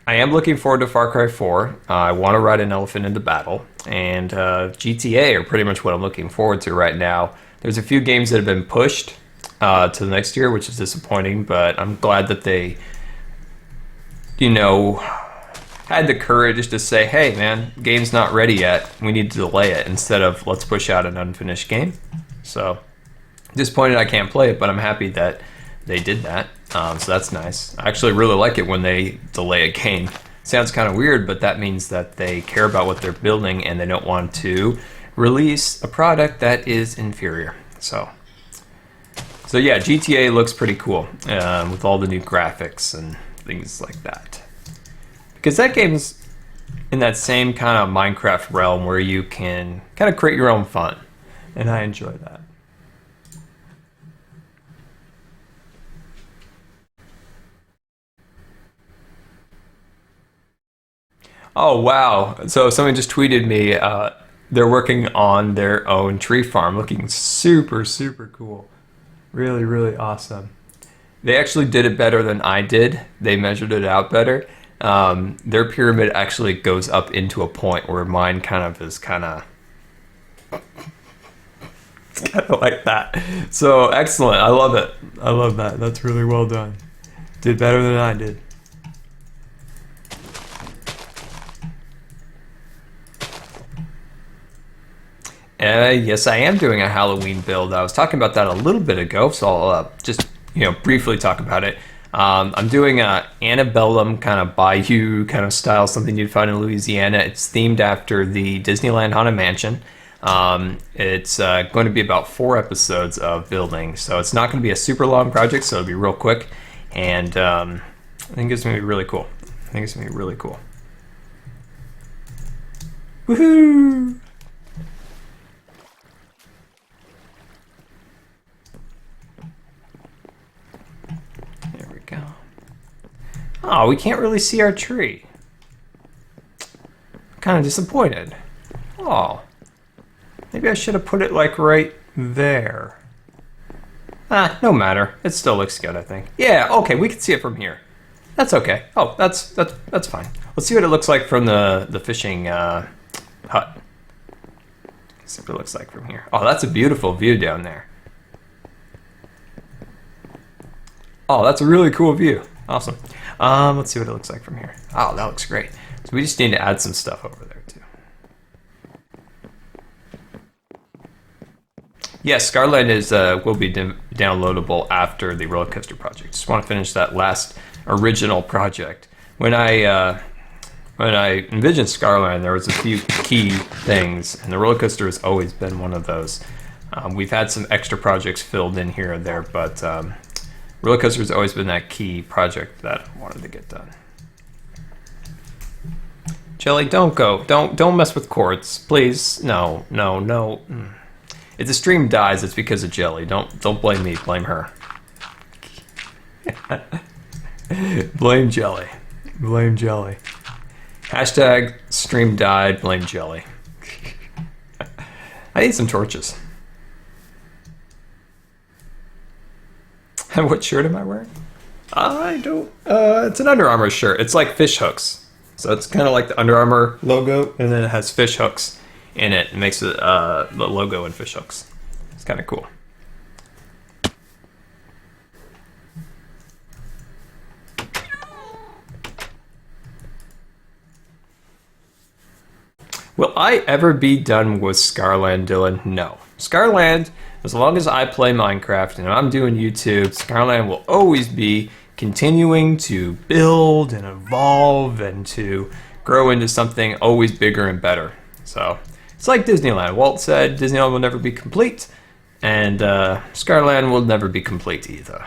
A: am looking forward to Far Cry 4. I want to ride an elephant into battle. And GTA are pretty much what I'm looking forward to right now. There's a few games that have been pushed to the next year, which is disappointing, but I'm glad that they, had the courage to say, hey man, game's not ready yet, we need to delay it, instead of let's push out an unfinished game. So disappointed I can't play it, but I'm happy that they did that. So that's nice. I actually really like it when they delay a game. Sounds kind of weird, but that means that they care about what they're building and they don't want to release a product that is inferior. So yeah, GTA looks pretty cool with all the new graphics and things like that. Because that game's in that same kind of Minecraft realm where you can kind of create your own fun. And I enjoy that. Oh, wow. So someone just tweeted me, they're working on their own tree farm, looking super, super cool. Really, really awesome. They actually did it better than I did. They measured it out better. Their pyramid actually goes up into a point where mine is kind of like that. So excellent. I love it. I love that. That's really well done. Did better than I did. Yes, I am doing a Halloween build. I was talking about that a little bit ago, so I'll just briefly talk about it. I'm doing a antebellum kind of bayou kind of style, something you'd find in Louisiana. It's themed after the Disneyland Haunted Mansion. It's going to be about 4 episodes of building, so it's not going to be a super long project, so it'll be real quick, and I think it's going to be really cool. I think it's going to be really cool. Woohoo! There we go. Oh, we can't really see our tree. I'm kind of disappointed. Oh. Maybe I should have put it like right there. Ah, no matter. It still looks good, I think. Yeah, okay, we can see it from here. That's okay. Oh, that's fine. Let's see what it looks like from the fishing hut. See what it looks like from here. Oh, that's a beautiful view down there. Oh, that's a really cool view. Awesome. Let's see what it looks like from here. Oh, that looks great. So we just need to add some stuff over there too. Yes, Scarland is will be downloadable after the roller coaster project. Just want to finish that last original project. When I envisioned Scarland, there was a few key things, and the roller coaster has always been one of those. We've had some extra projects filled in here and there, but roller coaster has always been that key project that I wanted to get done. Jellie, don't go. Don't mess with cords, please. No. If the stream dies, it's because of Jellie. Don't blame me. Blame her. Blame Jellie. Blame Jellie. Hashtag stream died. Blame Jellie. I need some torches. And what shirt am I wearing? I don't. It's an Under Armour shirt. It's like fish hooks. So it's kind of like the Under Armour logo, and then it has fish hooks in it. It makes it the logo in fish hooks. It's kind of cool. Will I ever be done with Scarland, Dylan? No. Scarland, as long as I play Minecraft and I'm doing YouTube, Scarland will always be continuing to build and evolve and to grow into something always bigger and better. So it's like Disneyland. Walt said Disneyland will never be complete, and Scarland will never be complete either.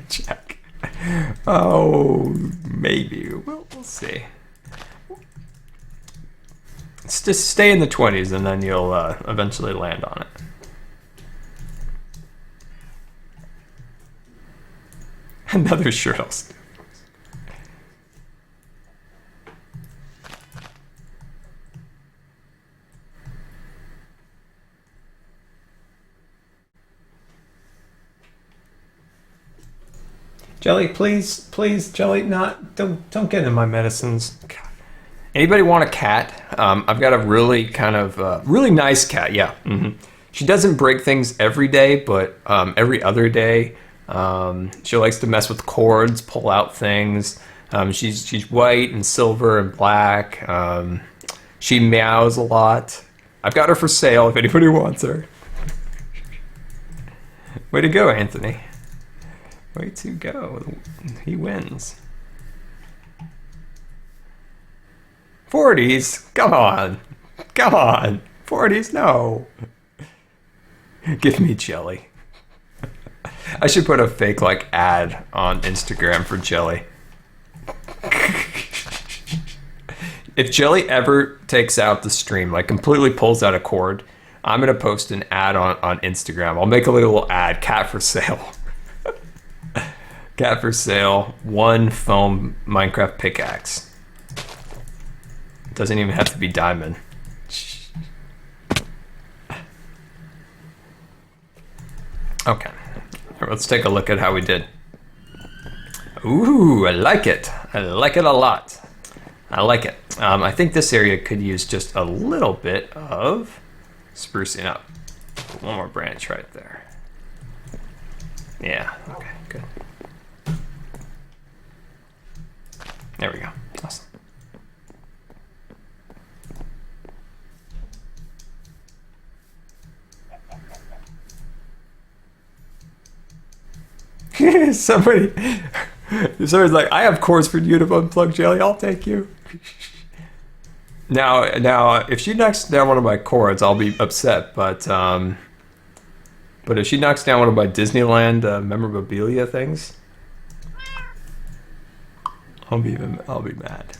A: Check. Oh, maybe. We'll see. It's just stay in the 20s and then you'll eventually land on it. Another shirt I'll steal. Jellie, please, Jellie, don't get in my medicines. God. Anybody want a cat? I've got a really kind of really nice cat. Yeah, she doesn't break things every day, but every other day, she likes to mess with cords, pull out things. She's white and silver and black. She meows a lot. I've got her for sale if anybody wants her. Way to go, Anthony. Way to go. He wins. 40s? Come on. Come on. 40s? No. Give me Jellie. I should put a fake like ad on Instagram for Jellie. If Jellie ever takes out the stream, like completely pulls out a cord, I'm going to post an ad on Instagram. I'll make a little ad, cat for sale. Cat for sale, 1 foam Minecraft pickaxe. It doesn't even have to be diamond. Okay, let's take a look at how we did. Ooh, I like it. I like it a lot. I like it. I think this area could use just a little bit of sprucing up. Put one more branch right there. Yeah, okay, good. There we go. Awesome. Somebody's like, I have cords for you to unplug, Jelly. I'll take you. Now, if she knocks down one of my cords, I'll be upset. But if she knocks down one of my Disneyland memorabilia things, I'll be mad.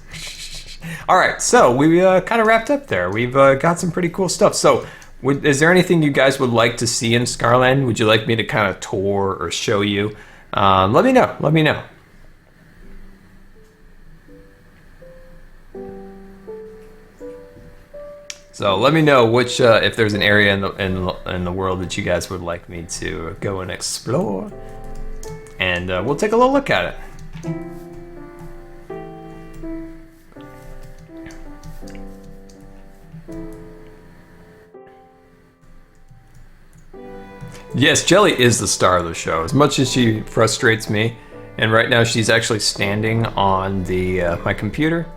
A: All right, so we kind of wrapped up there. We've got some pretty cool stuff. So, is there anything you guys would like to see in Scarland? Would you like me to kind of tour or show you? Let me know. Let me know. So let me know which if there's an area in the world that you guys would like me to go and explore, and we'll take a little look at it. Yes, Jelly is the star of the show. As much as she frustrates me, and right now she's actually standing on the my computer,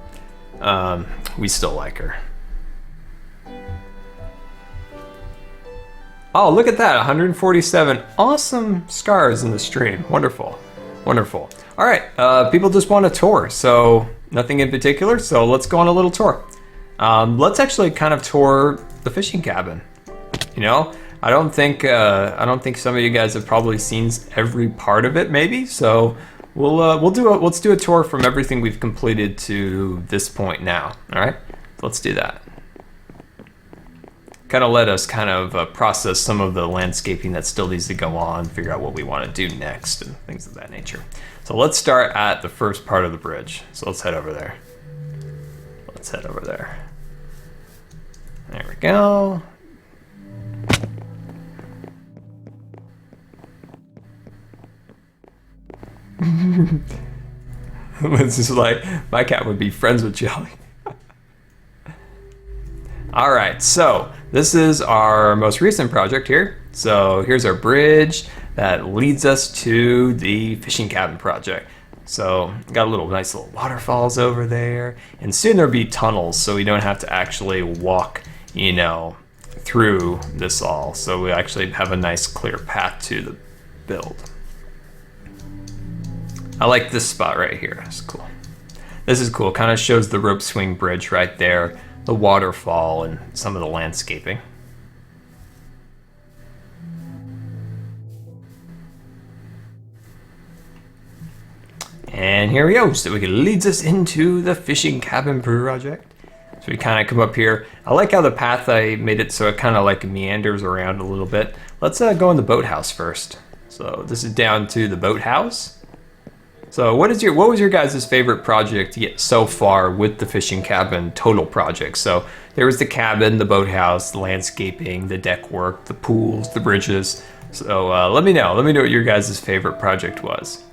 A: we still like her. Oh, look at that, 147 awesome scars in the stream. Wonderful, wonderful. All right, people just want a tour, so nothing in particular, so let's go on a little tour. Let's actually kind of tour the fishing cabin. You know, I don't think some of you guys have probably seen every part of it, maybe, so let's do a tour from everything we've completed to this point now. All right, let's do that. Kind of let us kind of process some of the landscaping that still needs to go on, figure out what we want to do next, and things of that nature. So let's start at the first part of the bridge. So let's head over there. Let's head over there. There we go. This is like, my cat would be friends with Jelly. All right, so this is our most recent project here. So here's our bridge that leads us to the fishing cabin project. So got a nice little waterfalls over there, and soon there'll be tunnels, so we don't have to actually walk, you know, through this all. So we actually have a nice clear path to the build. I like this spot right here. It's cool. This is cool. Kind of shows the rope swing bridge right there, the waterfall, and some of the landscaping. And here we go, so it leads us into the fishing cabin project. So we kind of come up here. I like how the path, I made it so it kind of like meanders around a little bit. Let's go in the boathouse first. So this is down to the boathouse. So what was your guys' favorite project yet so far with the fishing cabin total project? So there was the cabin, the boathouse, the landscaping, the deck work, the pools, the bridges. So let me know what your guys' favorite project was.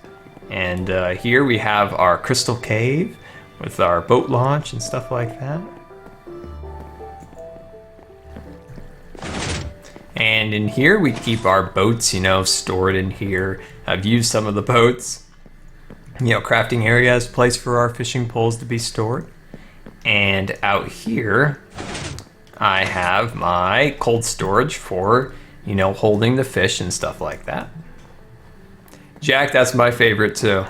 A: And here we have our crystal cave with our boat launch and stuff like that. And in here we keep our boats, you know, stored in here. I've used some of the boats. You know, crafting areas, place for our fishing poles to be stored. And out here, I have my cold storage for, you know, holding the fish and stuff like that. Jack, that's my favorite too.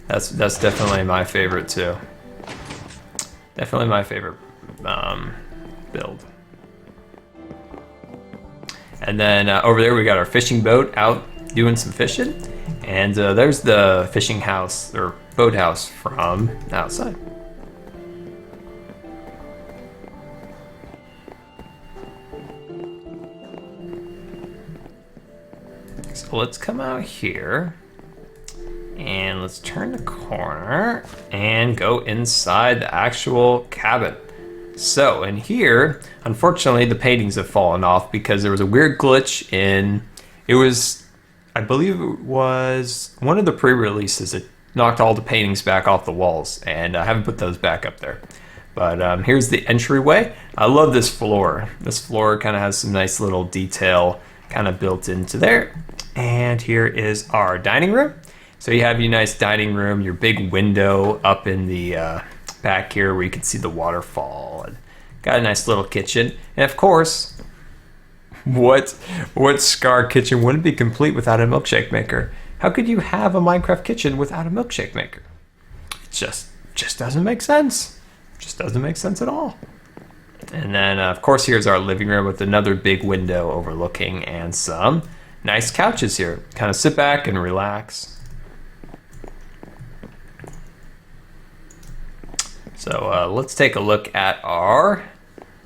A: That's definitely my favorite too. Definitely my favorite build. And then over there we got our fishing boat out doing some fishing. And there's the fishing house, or boathouse from outside. So let's come out here, and let's turn the corner and go inside the actual cabin. So in here, unfortunately, the paintings have fallen off because there was a weird glitch in, I believe it was one of the pre-releases that knocked all the paintings back off the walls, and I haven't put those back up there. But here's the entryway. I love this floor. This floor kind of has some nice little detail kind of built into there. And here is our dining room. So you have your nice dining room, your big window up in the back here where you can see the waterfall. And got a nice little kitchen. And of course, What Scar kitchen wouldn't be complete without a milkshake maker? How could you have a Minecraft kitchen without a milkshake maker? It just doesn't make sense. Just doesn't make sense at all. And then, of course, here's our living room with another big window overlooking and some nice couches here. Kind of sit back and relax. So let's take a look at our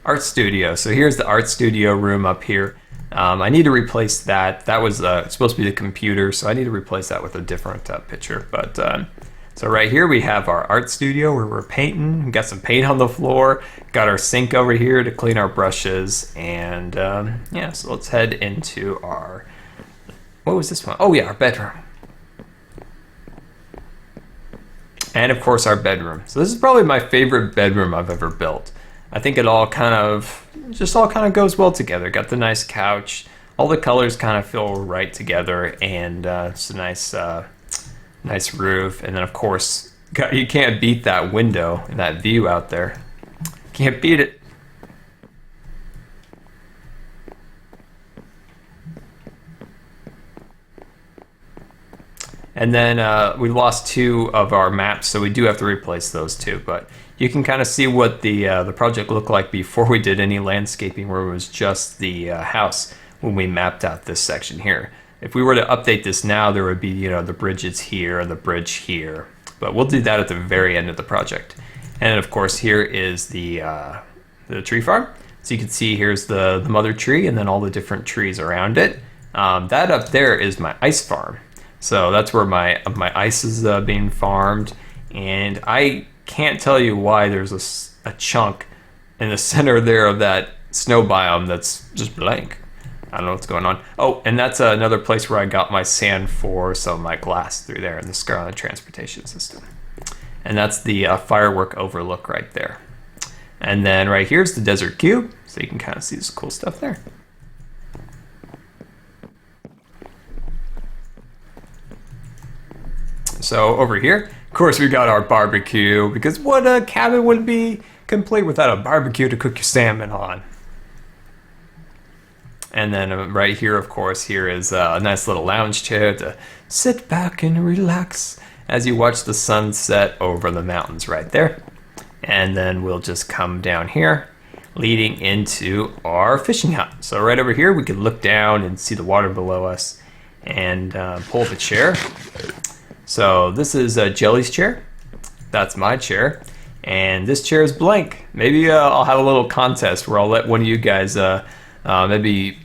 A: art studio. So here's the art studio room up here. I need to replace that. That was supposed to be the computer, so I need to replace that with a different picture. But so right here we have our art studio where we're painting. We got some paint on the floor. Got our sink over here to clean our brushes. And yeah, so let's head into our, what was this one? Oh yeah, our bedroom. And of course our bedroom. So this is probably my favorite bedroom I've ever built. I think it all kind of goes well together. Got the nice couch. All the colors kind of feel right together, and it's a nice roof. And then of course, you can't beat that window and that view out there. Can't beat it. And then we lost 2 of our maps, so we do have to replace those 2. But you can kind of see what the project looked like before we did any landscaping, where it was just the house when we mapped out this section here. If we were to update this now, there would be, you know, the bridges here and the bridge here. But we'll do that at the very end of the project. And of course, here is the tree farm. So you can see here's the mother tree and then all the different trees around it. That up there is my ice farm. So that's where my ice is being farmed, and I can't tell you why there's a chunk in the center there of that snow biome that's just blank. I don't know what's going on. Oh, and that's another place where I got my sand for some of my glass through there in the Scarland transportation system. And that's the firework overlook right there. And then right here's the desert cube, so you can kind of see this cool stuff there. So over here, of course, we got our barbecue, because what cabin would be complete without a barbecue to cook your salmon on? And then right here, of course, here is a nice little lounge chair to sit back and relax as you watch the sunset over the mountains right there. And then we'll just come down here, leading into our fishing hut. So right over here, we can look down and see the water below us and pull the chair. So this is Jellie's chair. That's my chair. And this chair is blank. Maybe I'll have a little contest where I'll let one of you guys maybe,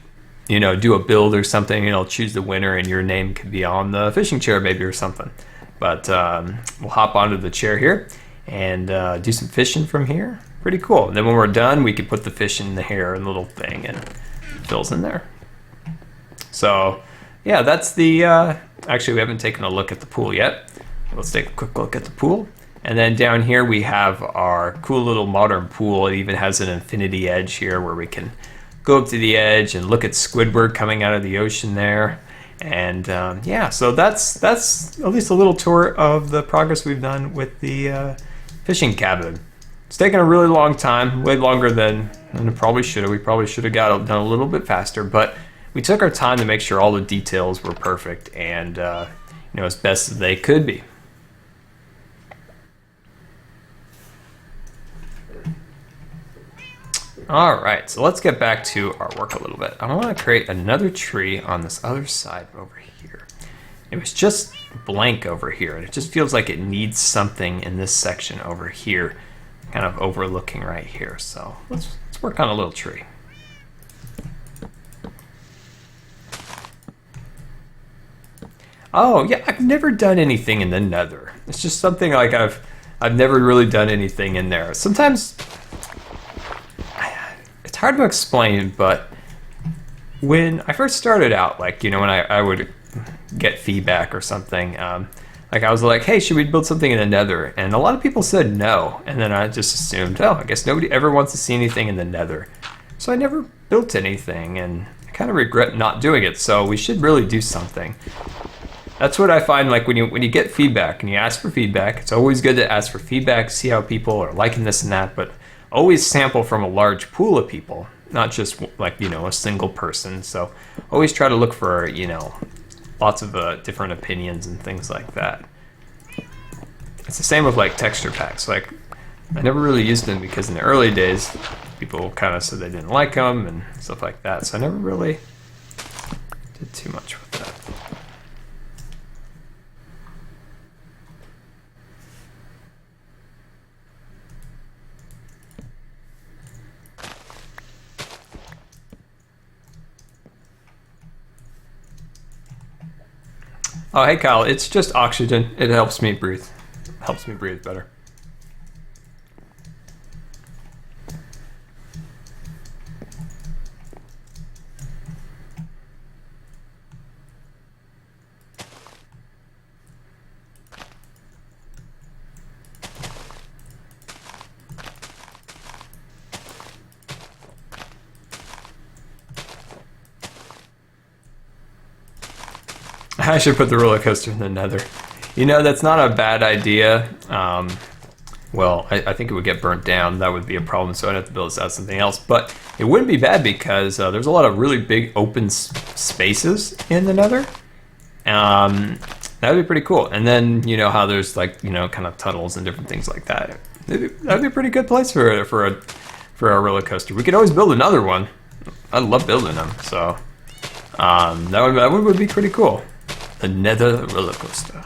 A: you know, do a build or something, and I'll choose the winner and your name could be on the fishing chair maybe or something. But we'll hop onto the chair here and do some fishing from here. Pretty cool. And then when we're done, we can put the fish in the hair and little thing, and it fills in there. So yeah, that's the... Actually, we haven't taken a look at the pool yet. Let's take a quick look at the pool. And then down here we have our cool little modern pool. It even has an infinity edge here where we can go up to the edge and look at Squidward coming out of the ocean there. And yeah, so that's at least a little tour of the progress we've done with the fishing cabin. It's taken a really long time, way longer than it probably should have. We probably should have got it done a little bit faster, but we took our time to make sure all the details were perfect and you know, as best as they could be. All right, so let's get back to our work a little bit. I want to create another tree on this other side over here. It was just blank over here, and it just feels like it needs something in this section over here, kind of overlooking right here. So let's work on a little tree. Oh yeah, I've never done anything in the Nether. It's just something like I've never really done anything in there. Sometimes it's hard to explain, but when I first started out, like, you know, when I would get feedback or something, like I was like, hey, should we build something in the Nether? And a lot of people said no, and then I just assumed, oh, I guess nobody ever wants to see anything in the Nether. So I never built anything, and I kind of regret not doing it. So we should really do something. That's what I find, like when you get feedback and you ask for feedback, it's always good to ask for feedback, see how people are liking this and that, but always sample from a large pool of people not just like, you know, a single person. So always try to look for, you know, lots of different opinions and things like that. It's the same with like texture packs. Like I never really used them because in the early days, people kind of said they didn't like them and stuff like that. So I never really did too much with that. Oh, hey Kyle, it's just oxygen. It helps me breathe. Helps me breathe better. I should put the roller coaster in the nether. You know, that's not a bad idea. Well, I think it would get burnt down. That would be a problem, so I'd have to build this out something else. But it wouldn't be bad because there's a lot of really big open spaces in the nether. That would be pretty cool. And then, you know, how there's like, you know, kind of tunnels and different things like that. That'd be a pretty good place for a roller coaster. We could always build another one. I love building them, so that would be pretty cool. The nether roller coaster.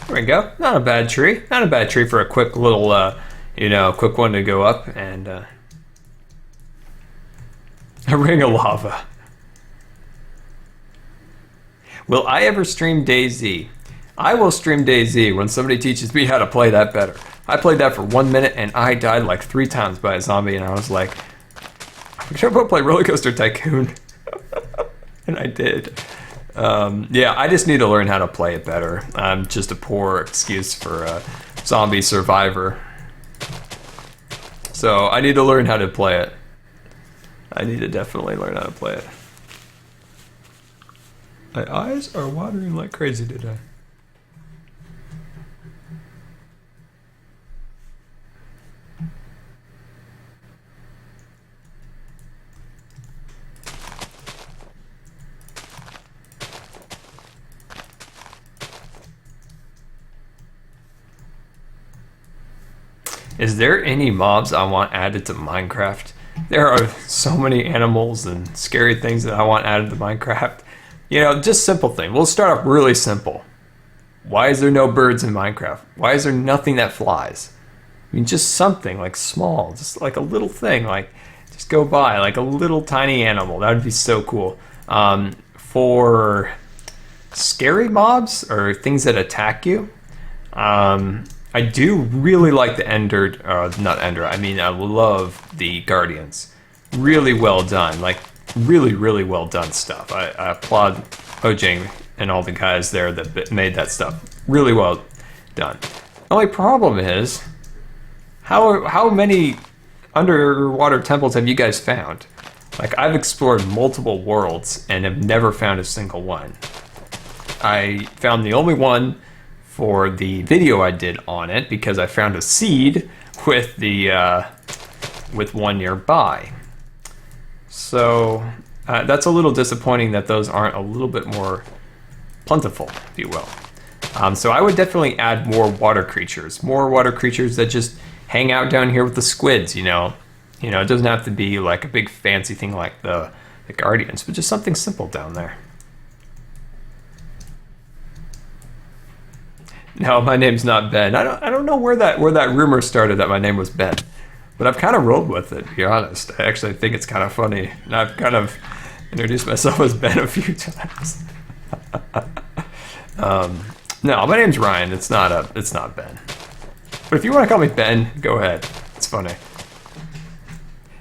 A: There we go. Not a bad tree. Not a bad tree for a quick little, you know, quick one to go up and a ring of lava. Will I ever stream DayZ? I will stream DayZ when somebody teaches me how to play that better. I played that for 1 minute and I died like 3 times by a zombie and I was like, I'm gonna play Roller Coaster Tycoon. And I did. Yeah, I just need to learn how to play it better. I'm just a poor excuse for a zombie survivor. So I need to learn how to play it. I need to definitely learn how to play it. My eyes are watering like crazy today. Is there any mobs I want added to Minecraft? There are so many animals and scary things that I want added to Minecraft. You know, just simple thing. We'll start off really simple. Why is there no birds in Minecraft? Why is there nothing that flies? I mean, just something like small, just like a little thing, like just go by, like a little tiny animal. That would be so cool. For scary mobs or things that attack you, I do really like the I love the Guardians. Really well done, like really, really well done stuff. I applaud Ojang and all the guys there that made that stuff. Really well done. The only problem is, how many underwater temples have you guys found? Like, I've explored multiple worlds and have never found a single one. I found the only one for the video I did on it because I found a seed with the with one nearby. So that's a little disappointing that those aren't a little bit more plentiful, if you will. So I would definitely add more water creatures that just hang out down here with the squids. You know, it doesn't have to be like a big fancy thing like the Guardians, but just something simple down there. No, my name's not Ben. I don't know where that rumor started that my name was Ben, but I've kind of rolled with it, to be honest. I actually think it's kind of funny, and I've kind of introduced myself as Ben a few times. No, my name's Ryan. It's not Ben. But if you want to call me Ben, go ahead. It's funny.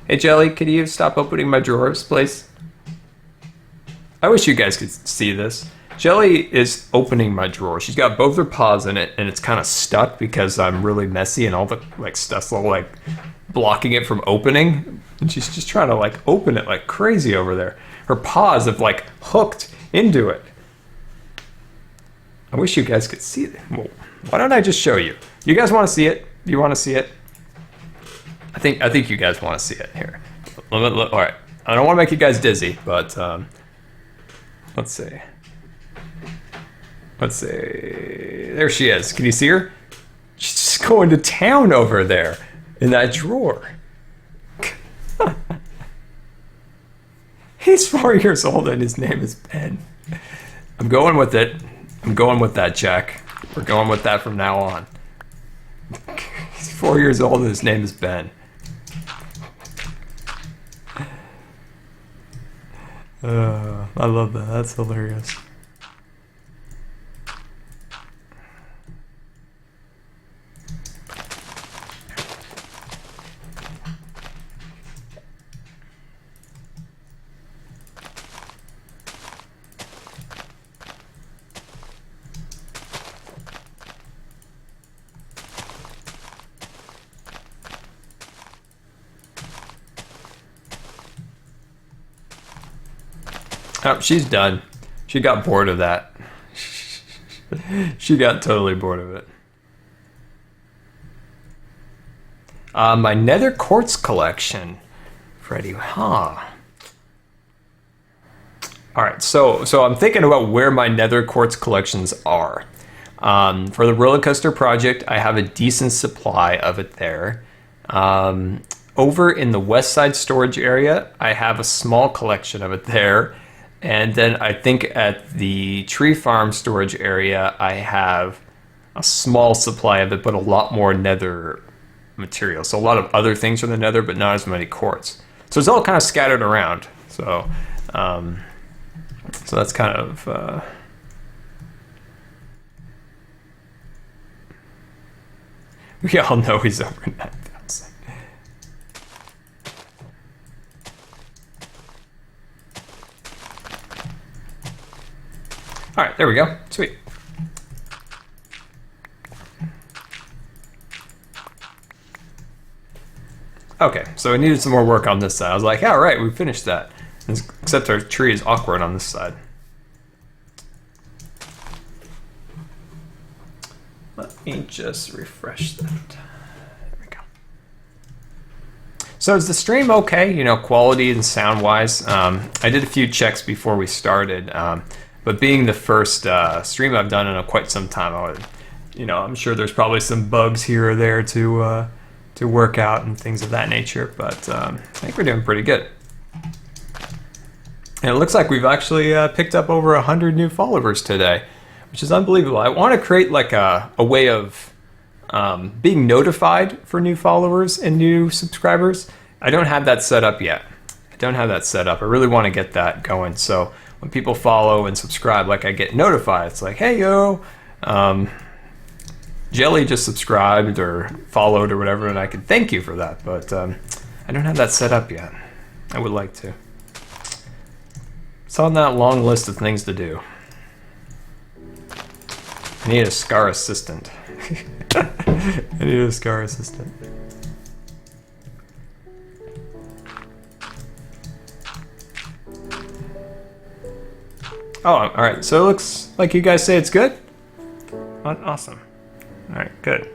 A: Hey Jelly, could you stop opening my drawers, please? I wish you guys could see this. Jelly is opening my drawer. She's got both her paws in it, and it's kind of stuck because I'm really messy and all the stuff's all blocking it from opening. And she's just trying to open it like crazy over there. Her paws have hooked into it. I wish you guys could see it. Well, why don't I just show you? You guys want to see it? Do you want to see it? I think you guys want to see it here. All right. I don't want to make you guys dizzy, but let's see. Let's see. There she is. Can you see her? She's just going to town over there in that drawer. He's 4 years old and his name is Ben. I'm going with it. I'm going with that, Jack. We're going with that from now on. He's 4 years old and his name is Ben. I love that. That's hilarious. Oh, she's done. She got bored of that. She got totally bored of it. My nether quartz collection, Freddy. Huh. All right, so I'm thinking about where my nether quartz collections are. For the roller coaster project, I have a decent supply of it there. Over in the west side storage area, I have a small collection of it there. And then I think at the tree farm storage area, I have a small supply of it, but a lot more nether material. So a lot of other things from the nether, but not as many quartz. So it's all kind of scattered around. So that's kind of... we all know he's over 9,000. All right, there we go. Sweet. Okay, so we needed some more work on this side. I was like, all right, we finished that. Except our tree is awkward on this side. Let me just refresh that. There we go. So is the stream okay? You know, quality and sound-wise. I did a few checks before we started. But being the first stream I've done in quite some time, I'm sure there's probably some bugs here or there to work out and things of that nature. But I think we're doing pretty good. And it looks like we've actually picked up over 100 new followers today, which is unbelievable. I want to create a way of being notified for new followers and new subscribers. I don't have that set up yet. I really want to get that going. So when people follow and subscribe, I get notified. It's like, hey, yo, Jelly just subscribed or followed or whatever, and I can thank you for that. But I don't have that set up yet. I would like to. It's on that long list of things to do. I need a Scar assistant. I need a Scar assistant. Oh, all right. So it looks like you guys say it's good? Awesome. All right, good.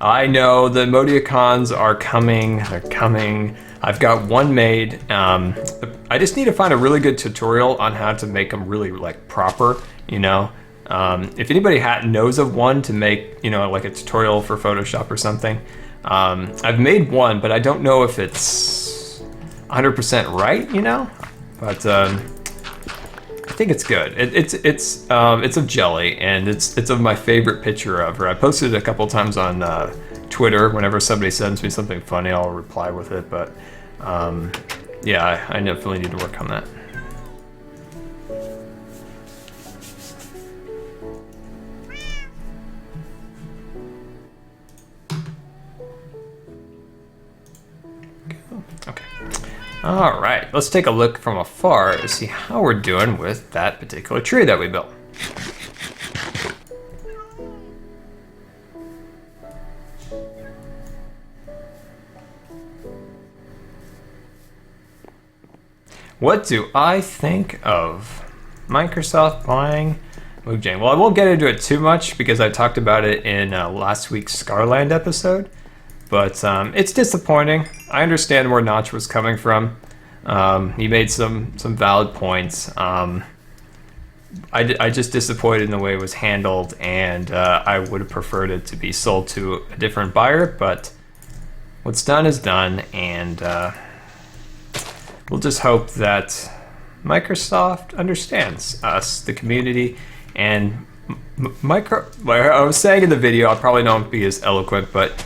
A: I know the emoticons are coming. They're coming. I've got one made. I just need to find a really good tutorial on how to make them really proper, If anybody knows of one to make, a tutorial for Photoshop or something. I've made one, but I don't know if it's 100% right, But I think it's good. It's of Jellie, and it's of my favorite picture of her. I posted it a couple times on Twitter. Whenever somebody sends me something funny, I'll reply with it. But yeah, I definitely need to work on that. All right, let's take a look from afar to see how we're doing with that particular tree that we built. What do I think of Microsoft buying Mojang? Well, I won't get into it too much because I talked about it in last week's Scarland episode, but it's disappointing. I understand where Notch was coming from. He made some valid points. I just disappointed in the way it was handled, and I would have preferred it to be sold to a different buyer, but what's done is done, and we'll just hope that Microsoft understands us, the community, and like I was saying in the video, I probably don't be as eloquent, but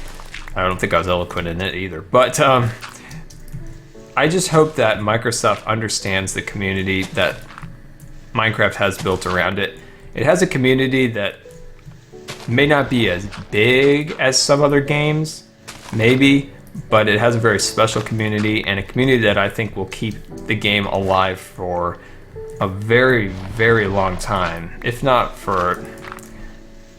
A: I don't think I was eloquent in it either. But I just hope that Microsoft understands the community that Minecraft has built around it. It has a community that may not be as big as some other games, maybe, but it has a very special community, and a community that I think will keep the game alive for a very, very long time, if not for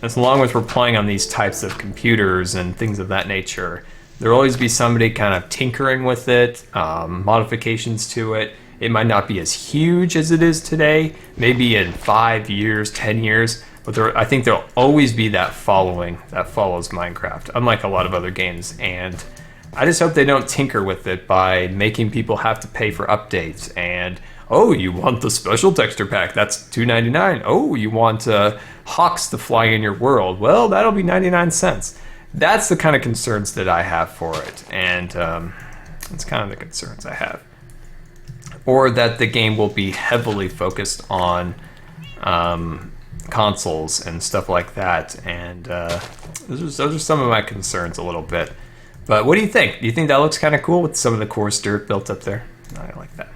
A: as long as we're playing on these types of computers and things of that nature. There'll always be somebody kind of tinkering with it, modifications to it. It might not be as huge as it is today, maybe in 5 years, 10 years, but I think there'll always be that following that follows Minecraft, unlike a lot of other games. And I just hope they don't tinker with it by making people have to pay for updates. And, oh, you want the special texture pack, that's $2.99. Oh, you want hawks to fly in your world, well, that'll be 99 cents. That's the kind of concerns that I have for it, and that's kind of the concerns I have. Or that the game will be heavily focused on consoles and stuff like that, and those are some of my concerns a little bit. But what do you think? Do you think that looks kind of cool with some of the coarse dirt built up there? I like that.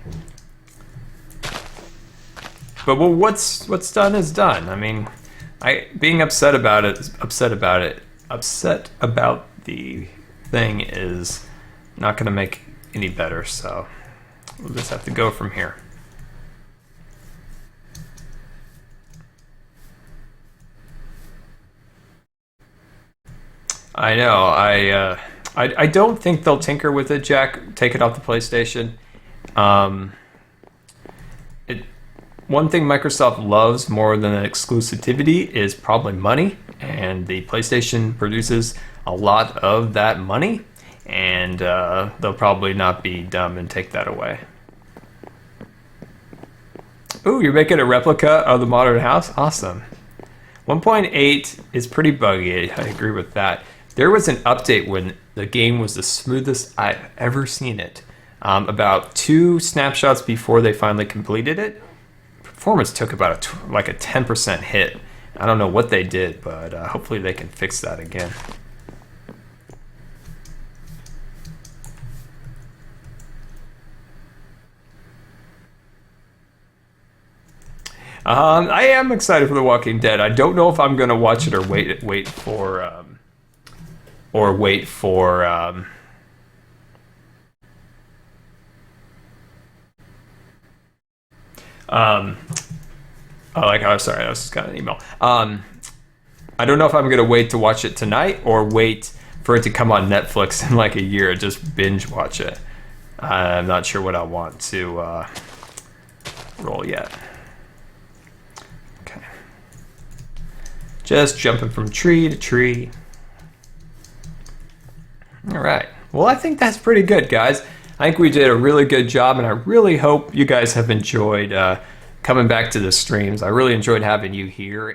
A: But well, what's done is done. I mean, being upset about the thing is not going to make any better. So we'll just have to go from here. I know. I don't think they'll tinker with it, Jack. Take it off the PlayStation. One thing Microsoft loves more than exclusivity is probably money, and the PlayStation produces a lot of that money, and they'll probably not be dumb and take that away. Ooh, you're making a replica of the modern house? Awesome. 1.8 is pretty buggy, I agree with that. There was an update when the game was the smoothest I've ever seen it. About 2 snapshots before they finally completed it, performance took about like a 10% hit. I don't know what they did, but hopefully they can fix that again. I am excited for The Walking Dead. I don't know if I'm going to watch it or wait for oh, sorry, I was just got an email. I don't know if I'm gonna wait to watch it tonight or wait for it to come on Netflix in like a year and just binge watch it. I'm not sure what I want to roll yet. Okay. Just jumping from tree to tree. All right. Well, I think that's pretty good, guys. I think we did a really good job, and I really hope you guys have enjoyed coming back to the streams. I really enjoyed having you here.